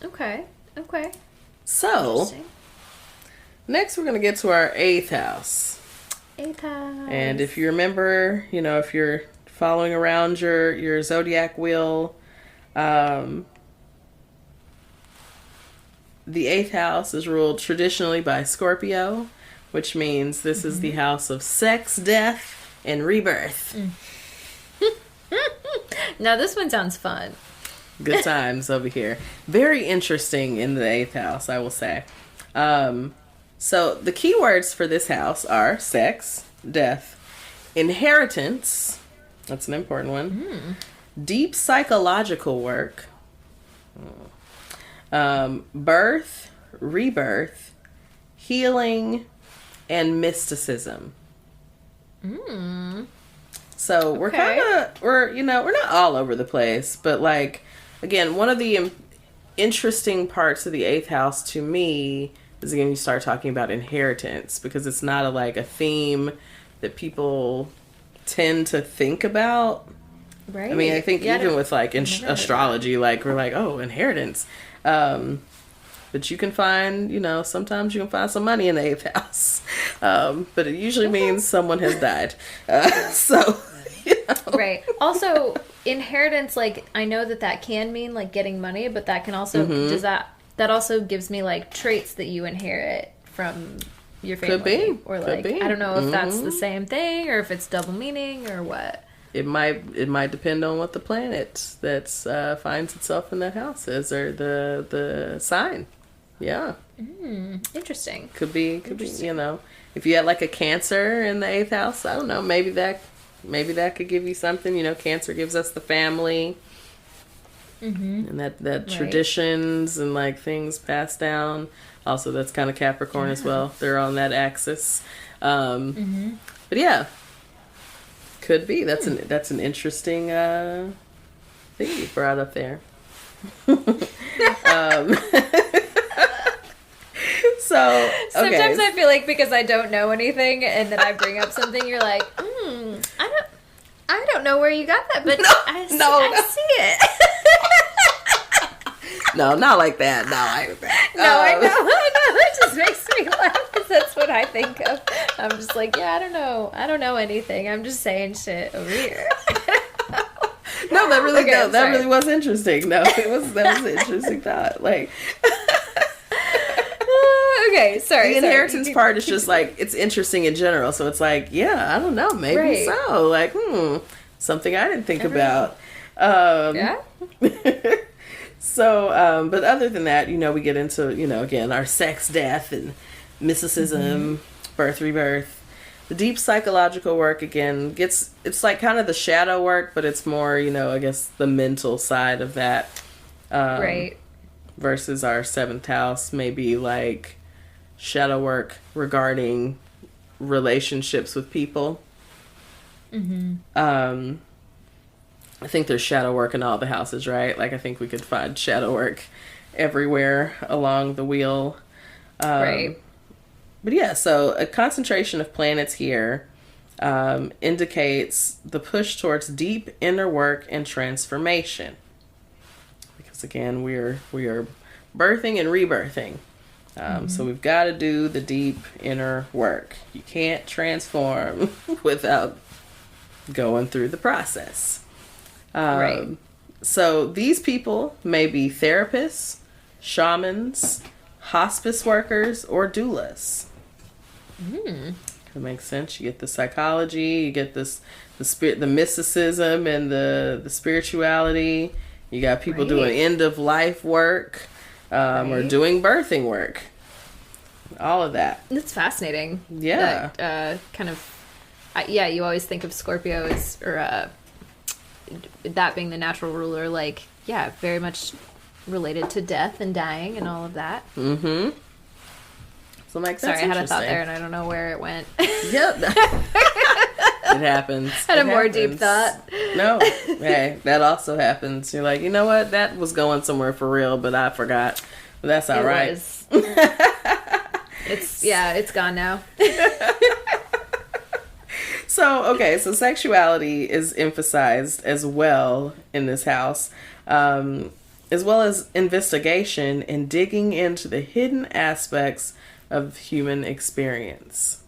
Okay. So next we're going to get to our 8th house. 8th house. And if you remember, you know, if you're following around your zodiac wheel, the 8th house is ruled traditionally by Scorpio, which means this is the house of sex, death, and rebirth. Now this one sounds fun. Good times over here. Very interesting in the 8th house, I will say. So the key words for this house are sex, death, inheritance. That's an important one. Deep psychological work. Birth, rebirth, healing, and mysticism. So we're not all over the place, but like, again, one of the interesting parts of the 8th house to me is, again, you start talking about inheritance, because it's not a theme that people tend to think about. Right. I mean, I think even with like astrology, like we're like, oh, inheritance. But you can find, you know, sometimes you can find some money in the 8th house. But it usually means someone has died. So, you know. Right. Also, inheritance, like, I know that can mean like getting money, but that can also, that also gives me like traits that you inherit from your family. Could be. Or like, I don't know if that's the same thing or if it's double meaning or what. It might depend on what the planet that's finds itself in that house is, or the sign. Yeah. Interesting. Could be, you know, if you had like a Cancer in the 8th house, I don't know, maybe that could give you something. You know, Cancer gives us the family. And that traditions and like things passed down. Also, that's kind of Capricorn as well. They're on that axis. But yeah, could be. That's an interesting thing you brought up there. So sometimes I feel like because I don't know anything and then I bring up something, you're like, I don't know where you got that, but I see it. No, not like that. No, I know. That just makes me laugh because that's what I think of. I'm just like, I don't know anything. I'm just saying shit over here. No, No, that really Okay, no, that sorry. really was interesting. No, that was an interesting thought. Like okay, sorry. the inheritance part is just like it's interesting in general. So it's like, yeah, I don't know, maybe Right. so. Like, something I didn't think about. Yeah. So, but other than that, we get into, again, our sex, death, and mysticism, birth, rebirth. The deep psychological work, again, it's like kind of the shadow work, but it's more, I guess the mental side of that. Right. Versus our 7th house, maybe like shadow work regarding relationships with people. I think there's shadow work in all the houses, right? Like, I think we could find shadow work everywhere along the wheel. Right. But yeah, so a concentration of planets here indicates the push towards deep inner work and transformation. Because again, we are birthing and rebirthing. So we've got to do the deep inner work. You can't transform without going through the process. Right. So these people may be therapists, shamans, hospice workers, or doulas. That makes sense. You get the psychology, you get the spirit, the mysticism, and the spirituality. You got people doing end of life work, or doing birthing work. All of that. That's fascinating. Yeah. That, you always think of Scorpio as, or that being the natural ruler, like, yeah, very much related to death and dying and all of that. Mm-hmm. So, like, that's Sorry, I had a thought interesting. there and I don't know where it went. Yep. It happens. Had It a more happens. deep thought. No. Hey, that also happens. You're like, you know what? That was going somewhere for real, but I forgot. But that's all right. It's gone now. So sexuality is emphasized as well in this house, as well as investigation and digging into the hidden aspects of human experience.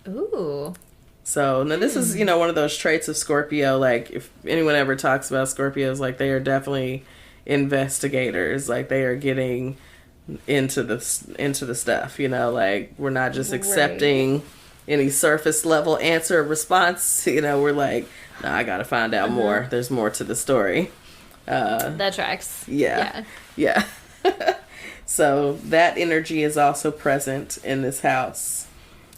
Ooh. So now this is, one of those traits of Scorpio. Like, if anyone ever talks about Scorpios, like, they are definitely investigators. Like, they are getting into the stuff, like, we're not just accepting any surface level answer or response. We're like, no, I gotta find out more. There's more to the story. That tracks. Yeah. So that energy is also present in this house.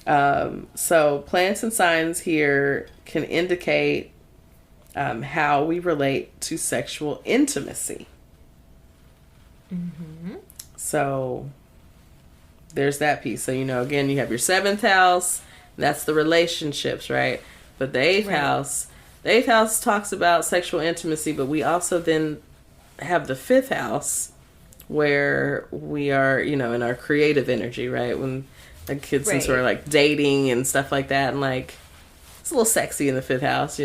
So planets and signs here can indicate how we relate to sexual intimacy. So there's that piece. So, again, you have your 7th house. That's the relationships, right? But the 8th house talks about sexual intimacy, but we also then have the 5th house where we are, in our creative energy, right? When the kids since we're like dating and stuff like that, and like it's a little sexy in the 5th house,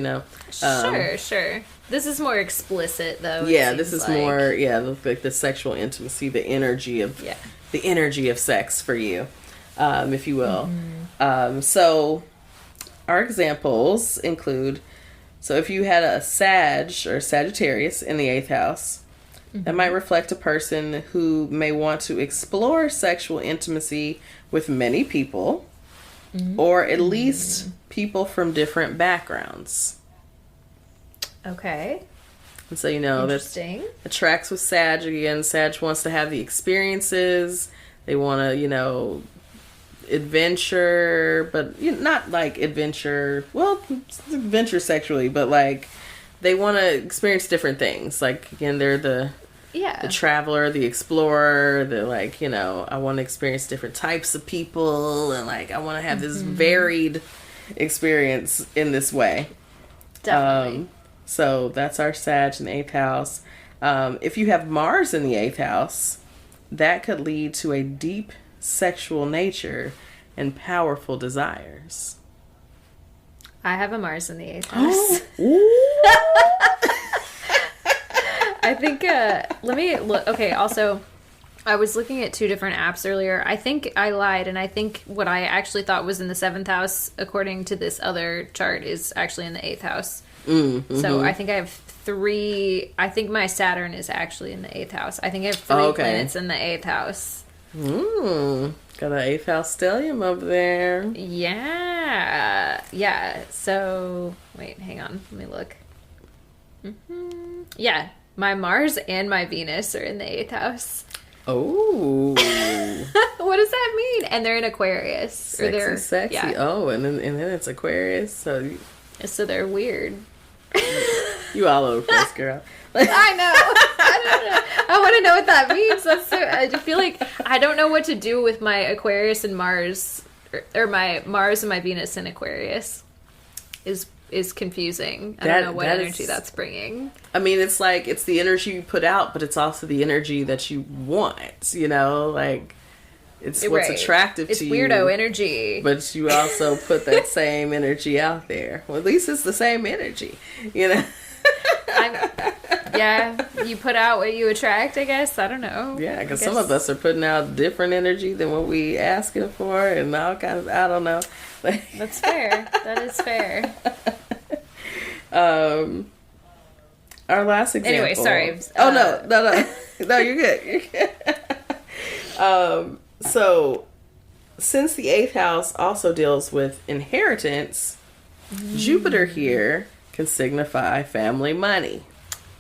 Sure. This is more explicit, though. Yeah, this is like more, like the sexual intimacy, the energy of sex for you, if you will. So our examples include, so if you had a Sag or Sagittarius in the 8th house, that might reflect a person who may want to explore sexual intimacy with many people, or at least people from different backgrounds. Okay. And so, that tracks with Sag again. Sag wants to have the experiences. They want to, adventure, but not like adventure. Well, adventure sexually, but like they want to experience different things. Like, again, they're the traveler, the explorer. They're like, I want to experience different types of people, and like I want to have this varied experience in this way. Definitely. So that's our Sag in the 8th house. If you have Mars in the 8th house, that could lead to a deep sexual nature and powerful desires. I have a Mars in the 8th house. I think, let me look. Okay, also, I was looking at 2 different apps earlier. I think I lied, and I think what I actually thought was in the 7th house, according to this other chart, is actually in the 8th house. So I think I have I think my Saturn is actually in the 8th house. I think I have 3 planets in the 8th house. Got an 8th house stellium over there. Yeah. Yeah. So, wait, hang on. Let me look. Yeah. My Mars and my Venus are in the 8th house. Oh. What does that mean? And they're in Aquarius. Sexy. Yeah. Oh, and then it's Aquarius. So they're weird. You all over the place, girl. I know. I don't know. I want to know what that means. I feel like I don't know what to do with my Aquarius and Mars, or my Mars and my Venus in Aquarius. Is confusing. I don't know what energy that's bringing. I mean, it's like, it's the energy you put out, but it's also the energy that you want, you know? Like, it's what's attractive to you. It's weirdo energy. But you also put that same energy out there. Well, at least it's the same energy, you know? Yeah, you put out what you attract, I guess. I don't know. Yeah, because some of us are putting out different energy than what we asking for, and all kinds of, I don't know. That's fair. That is fair. Our last example. Anyway, sorry. No, you're good. So, since the 8th house also deals with inheritance, Jupiter here can signify family money.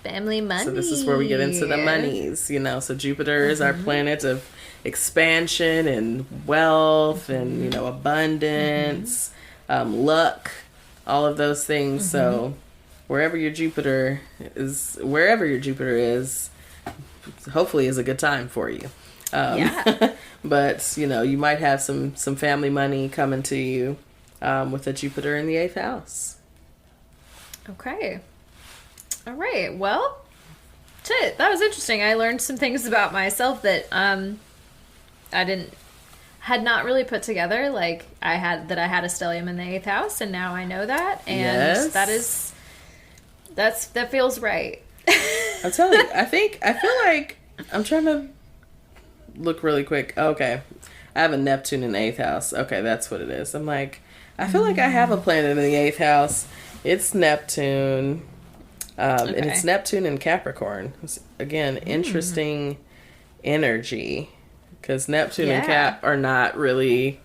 Family money. So this is where we get into the monies, you know. So Jupiter is our planet of expansion and wealth and, you know, abundance, luck, all of those things. So wherever your Jupiter is, hopefully is a good time for you. But, you know, you might have some family money coming to you with a Jupiter in the 8th house. Okay. All right. Well, shit, that was interesting. I learned some things about myself that I had not really put together. Like I had a stellium in the 8th house, and now I know that, and that feels right. I'm telling you, I feel like I'm trying to look really quick. Okay, I have a Neptune in the 8th house. Okay, that's what it is. I'm like, I feel like I have a planet in the 8th house. It's Neptune. And it's Neptune and Capricorn. It's, again, interesting energy. Because Neptune and Cap are not really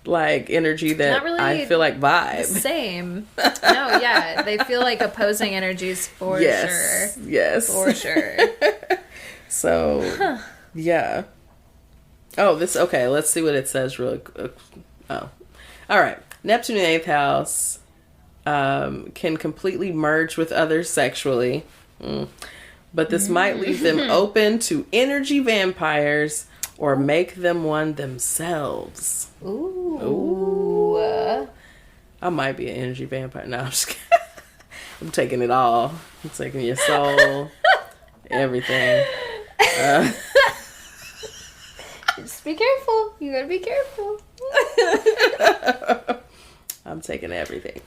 like energy that really I feel like vibe. Same. No, yeah. They feel like opposing energies for sure. Yes. For sure. So, yeah. Oh, okay. Let's see what it says really quick. Oh. All right. Neptune in the 8th house can completely merge with others sexually. But this might leave them open to energy vampires or make them one themselves. Ooh. I might be an energy vampire. No, I'm just kidding. I'm taking it all. I'm taking your soul, everything. Just be careful. You gotta be careful. I'm taking everything.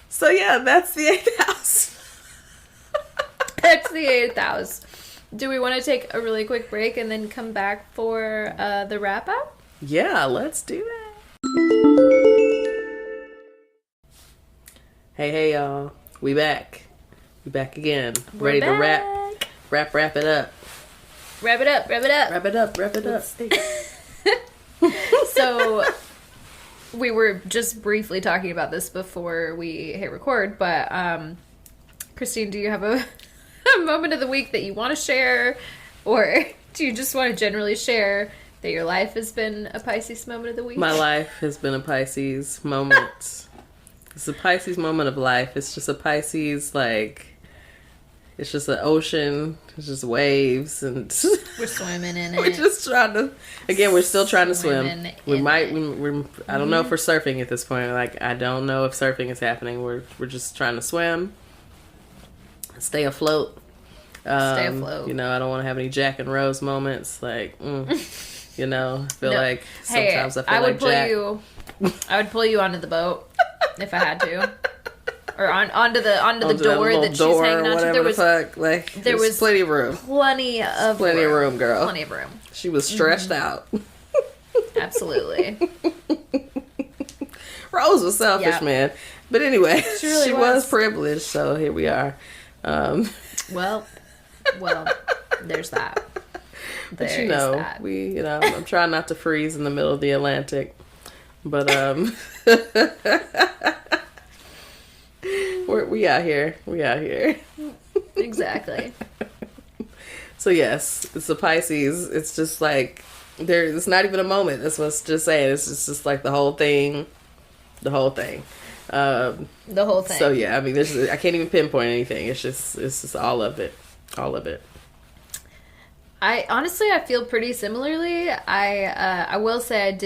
So yeah, that's the 8th house. That's the 8th house. Do we want to take a really quick break and then come back for the wrap up? Yeah, let's do that. Hey y'all. We back. We back again. Ready to wrap it up. Wrap it up. So we were just briefly talking about this before we hit record, but Christine, do you have a moment of the week that you want to share, or do you just want to generally share that your life has been a Pisces moment of the week? My life has been a Pisces moment. It's a Pisces moment of life. It's just a Pisces, like, it's just an ocean. It's just waves, and we're swimming in it. We're just trying to. Again, we're still trying to swim. We might. We're. I don't know if we're surfing at this point. Like, I don't know if surfing is happening. We're just trying to swim. Stay afloat. Stay afloat. You know, I don't want to have any Jack and Rose moments. Like, you know, I feel like sometimes I feel like Jack. I would pull you onto the boat if I had to. Or onto the door that she's hanging onto. There was plenty of room. Plenty of room, girl. Plenty of room. She was stretched out. Absolutely. Rose was selfish, man. But anyway, She was privileged, so here we are. Well, there's that. But I'm trying not to freeze in the middle of the Atlantic. But we out here. We out here. Exactly. So yes, it's a Pisces. It's just like it's not even a moment. That's what it's just saying. It's just like the whole thing. The whole thing. So yeah, I mean, I can't even pinpoint anything. It's just all of it. All of it. I feel pretty similarly. I will say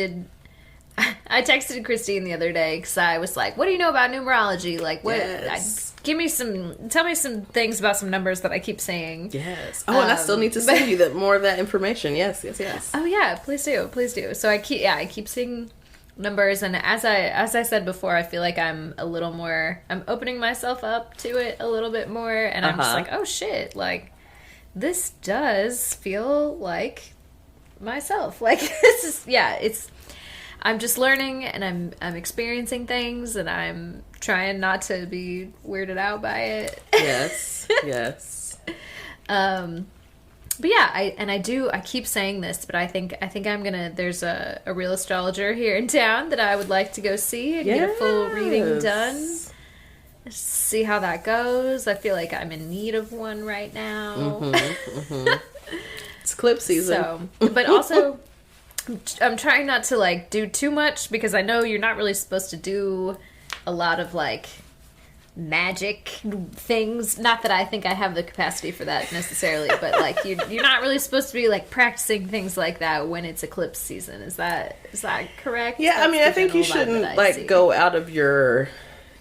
I texted Christine the other day because I was like, "What do you know about numerology? Like, what? Yes. Tell me some things about some numbers that I keep saying." Yes. Oh, and I still need to send you more of that information. Yes. Oh yeah, please do. So I keep seeing numbers, and as I said before, I feel like I'm opening myself up to it a little bit more, and I'm just like, oh shit, like this does feel like myself. Like I'm just learning, and I'm experiencing things, and I'm trying not to be weirded out by it. Yes. But yeah, I keep saying this, but I think there's a real astrologer here in town that I would like to go see and get a full reading done. See how that goes. I feel like I'm in need of one right now. It's eclipse season. So, but also I'm trying not to like do too much because I know you're not really supposed to do a lot of like magic things. Not that I think I have the capacity for that necessarily, but like you're not really supposed to be like practicing things like that when it's eclipse season. Is that correct? Yeah, I mean, I think you shouldn't like go out of your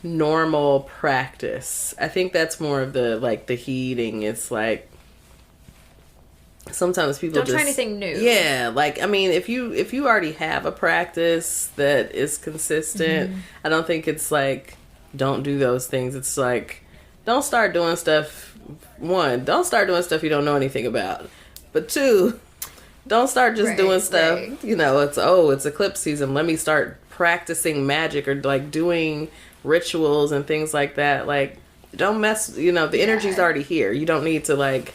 normal practice. I think that's more of the heating. It's like sometimes people don't try anything new. Yeah, like I mean, if you already have a practice that is consistent, I don't think it's like don't do those things. It's like don't start doing stuff. One, don't start doing stuff you don't know anything about. But two, don't start just doing stuff. Right. It's eclipse season. Let me start practicing magic or like doing rituals and things like that. Like don't mess. The energy's already here. You don't need to like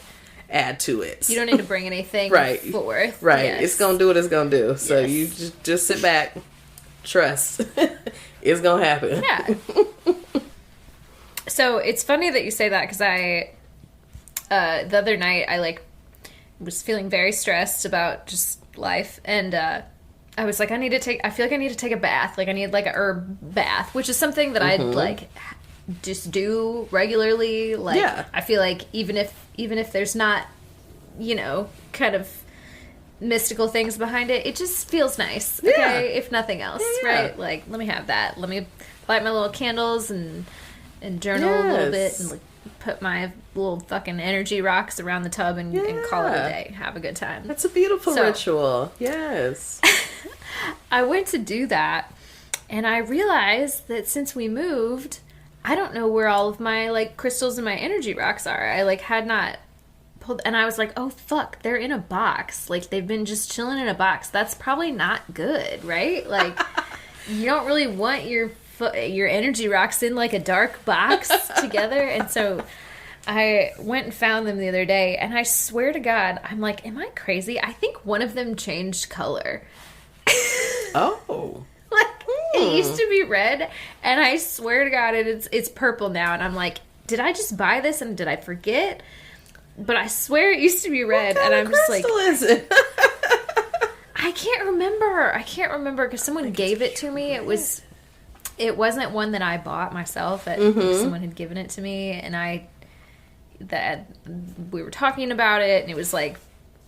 add to it. You don't need to bring anything forth. Right. Yes. It's gonna do what it's gonna do. So you just sit back, trust. It's gonna happen. Yeah. So it's funny that you say that because the other night I was feeling very stressed about just life, and I was like, I feel like I need to take a bath. Like I need like a herb bath, which is something that I'd like just do regularly. Like I feel like even if there's not, kind of mystical things behind it, it just feels nice. Okay, if nothing else, right? Like let me have that. Let me light my little candles and journal a little bit and like put my little fucking energy rocks around the tub and call it a day. Have a good time. That's a beautiful ritual. Yes. I went to do that, and I realized that since we moved, I don't know where all of my like crystals and my energy rocks are. I like had not pulled, and I was like, oh fuck, they're in a box. Like they've been just chilling in a box. That's probably not good, right? Like you don't really want your energy rocks in like a dark box together. And so I went and found them the other day, and I swear to God, I'm like, am I crazy? I think one of them changed color. Oh. Like it used to be red, and I swear to God it's purple now, and I'm like, did I just buy this and did I forget? But I swear it used to be red, and I'm just like, what is it? I can't remember because someone gave it to me. It wasn't one that I bought myself. Someone had given it to me, and we were talking about it, and it was like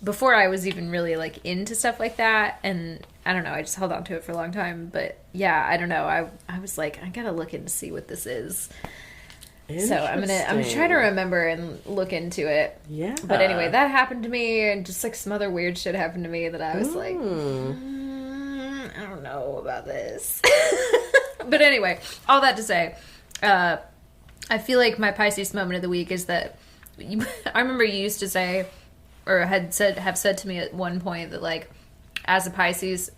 before I was even really like into stuff like that, and I don't know, I just held on to it for a long time. But yeah, I don't know, I was like, I gotta look in to see what this is. So I'm gonna try to remember and look into it. Yeah. But anyway, that happened to me, and just like some other weird shit happened to me that I was like, I don't know about this. But anyway, all that to say, I feel like my Pisces moment of the week is that I remember you used to say, or have said to me at one point that like, as a Pisces,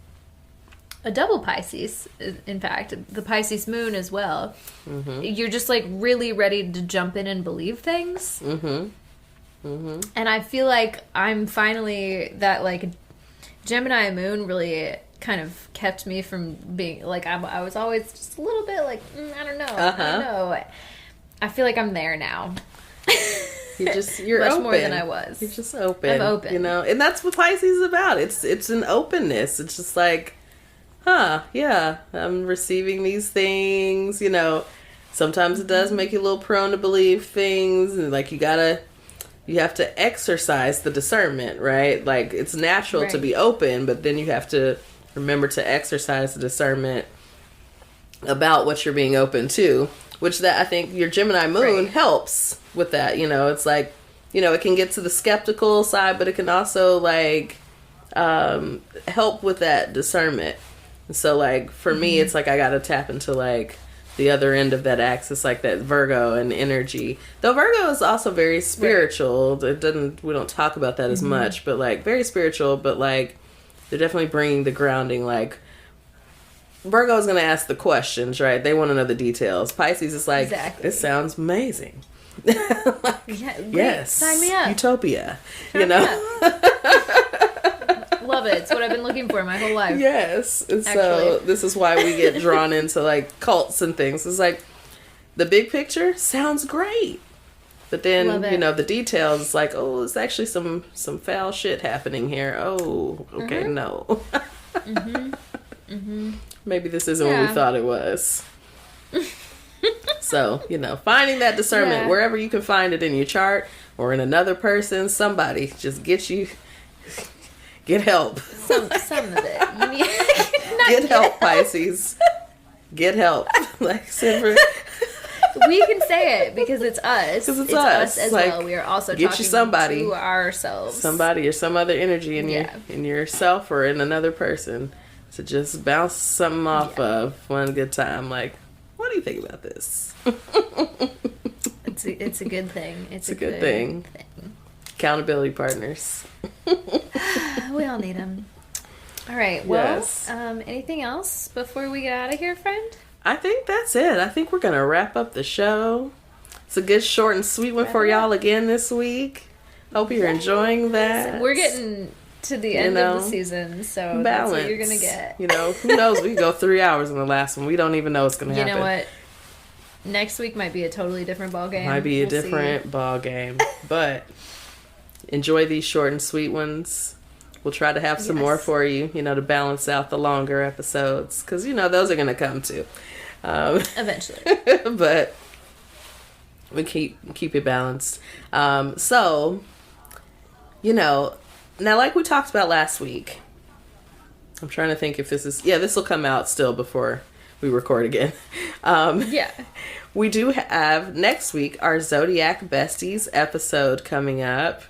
a double Pisces, in fact, the Pisces moon as well. Mm-hmm. You're just like really ready to jump in and believe things. Mm-hmm. Mm-hmm. And I feel like I'm finally, that like Gemini moon really kind of kept me from being like, I was always just a little bit like, I don't know. I don't know. I feel like I'm there now. You're much open. More than I was. You're just open. I'm open. You know, and that's what Pisces is about. It's an openness. It's just like, yeah, I'm receiving these things. You know, sometimes it does make you a little prone to believe things, and like you have to exercise the discernment, right? Like it's natural to be open, but then you have to remember to exercise the discernment about what you're being open to, which that I think your Gemini moon helps with that. You know, it's like, you know, it can get to the skeptical side, but it can also like help with that discernment. And so like for me, it's like I got to tap into like the other end of that axis, like that Virgo and energy. Though Virgo is also very spiritual. We don't talk about that as much, but like very spiritual, but like they're definitely bringing the grounding. Like Virgo is going to ask the questions, right? They want to know the details. Pisces is like, it sounds amazing. Like, yes. Sign me up. Utopia. You know? Love it. It's what I've been looking for my whole life. Yes. And so this is why we get drawn into like cults and things. It's like the big picture sounds great. But then, you know, the details, it's like, oh, it's actually some foul shit happening here. Oh, okay, no. Maybe this isn't what we thought it was. So, you know, finding that discernment wherever you can find it in your chart or in another person, somebody just get help. Some of it. You need get help, Pisces. Get help. Like, we can say it because it's us. Because it's us as like, well. We are also get talking you somebody, to ourselves. Somebody or some other energy in yourself or in another person to just bounce something off of one good time. Like, what do you think about this? It's a good thing. It's a good thing. Accountability partners. We all need them. All right. Well, anything else before we get out of here, friend? I think that's it. I think we're going to wrap up the show. It's a good short and sweet one for y'all again this week. Hope you're enjoying that. We're getting to the end of the season, so balance. That's what you're going to get. You know, who knows? We go 3 hours in the last one. We don't even know what's going to happen. You know what? Next week might be a totally different ball game. Might be a different ball game. But enjoy these short and sweet ones. We'll try to have some more for you, you know, to balance out the longer episodes. Because, you know, those are going to come too. Eventually. But we keep it balanced. So, you know, now like we talked about last week, I'm trying to think if this will come out still before we record again. We do have next week our Zodiac Besties episode coming up.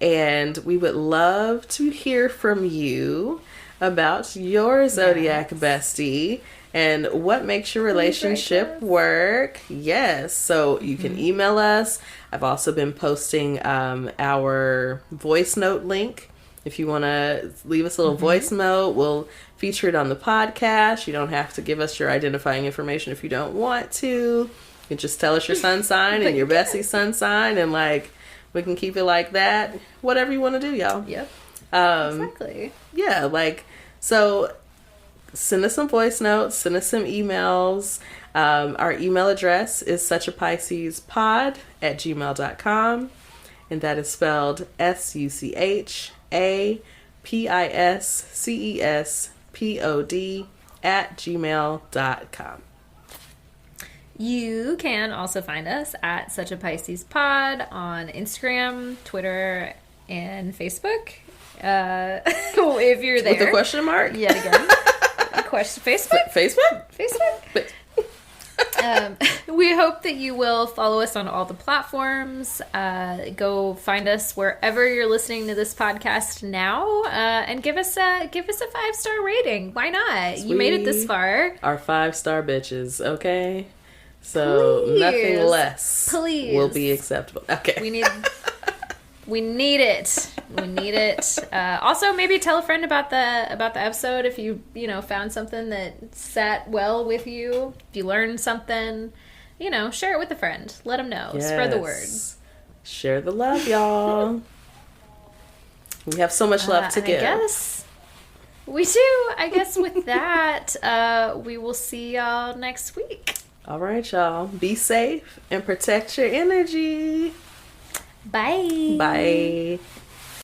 And we would love to hear from you about your Zodiac bestie and what makes your relationship work. Yes. So you can email us. I've also been posting our voice note link. If you want to leave us a little voice note, we'll feature it on the podcast. You don't have to give us your identifying information if you don't want to. You can just tell us your sun sign and your bestie's sun sign, and like, we can keep it like that. Whatever you want to do, y'all. Yep. Exactly. Yeah, like, so send us some voice notes, send us some emails. Our email address is suchapiscespod@gmail.com. And that is spelled SUCHAPISCESPOD@gmail.com. You can also find us at Such a Pisces Pod on Instagram, Twitter, and Facebook. If you're there. With a question mark? Yet again. Facebook? Facebook? We hope that you will follow us on all the platforms. Go find us wherever you're listening to this podcast now, and give us a 5-star rating. Why not? You made it this far. Our 5-star bitches, okay? So nothing less will be acceptable. Okay. We need it. We need it. Also, maybe tell a friend about the episode if you found something that sat well with you. If you learned something, share it with a friend. Let them know. Yes. Spread the word. Share the love, y'all. We have so much love to give. I guess we do. I guess with that, we will see y'all next week. All right, y'all. Be safe and protect your energy. Bye. Bye.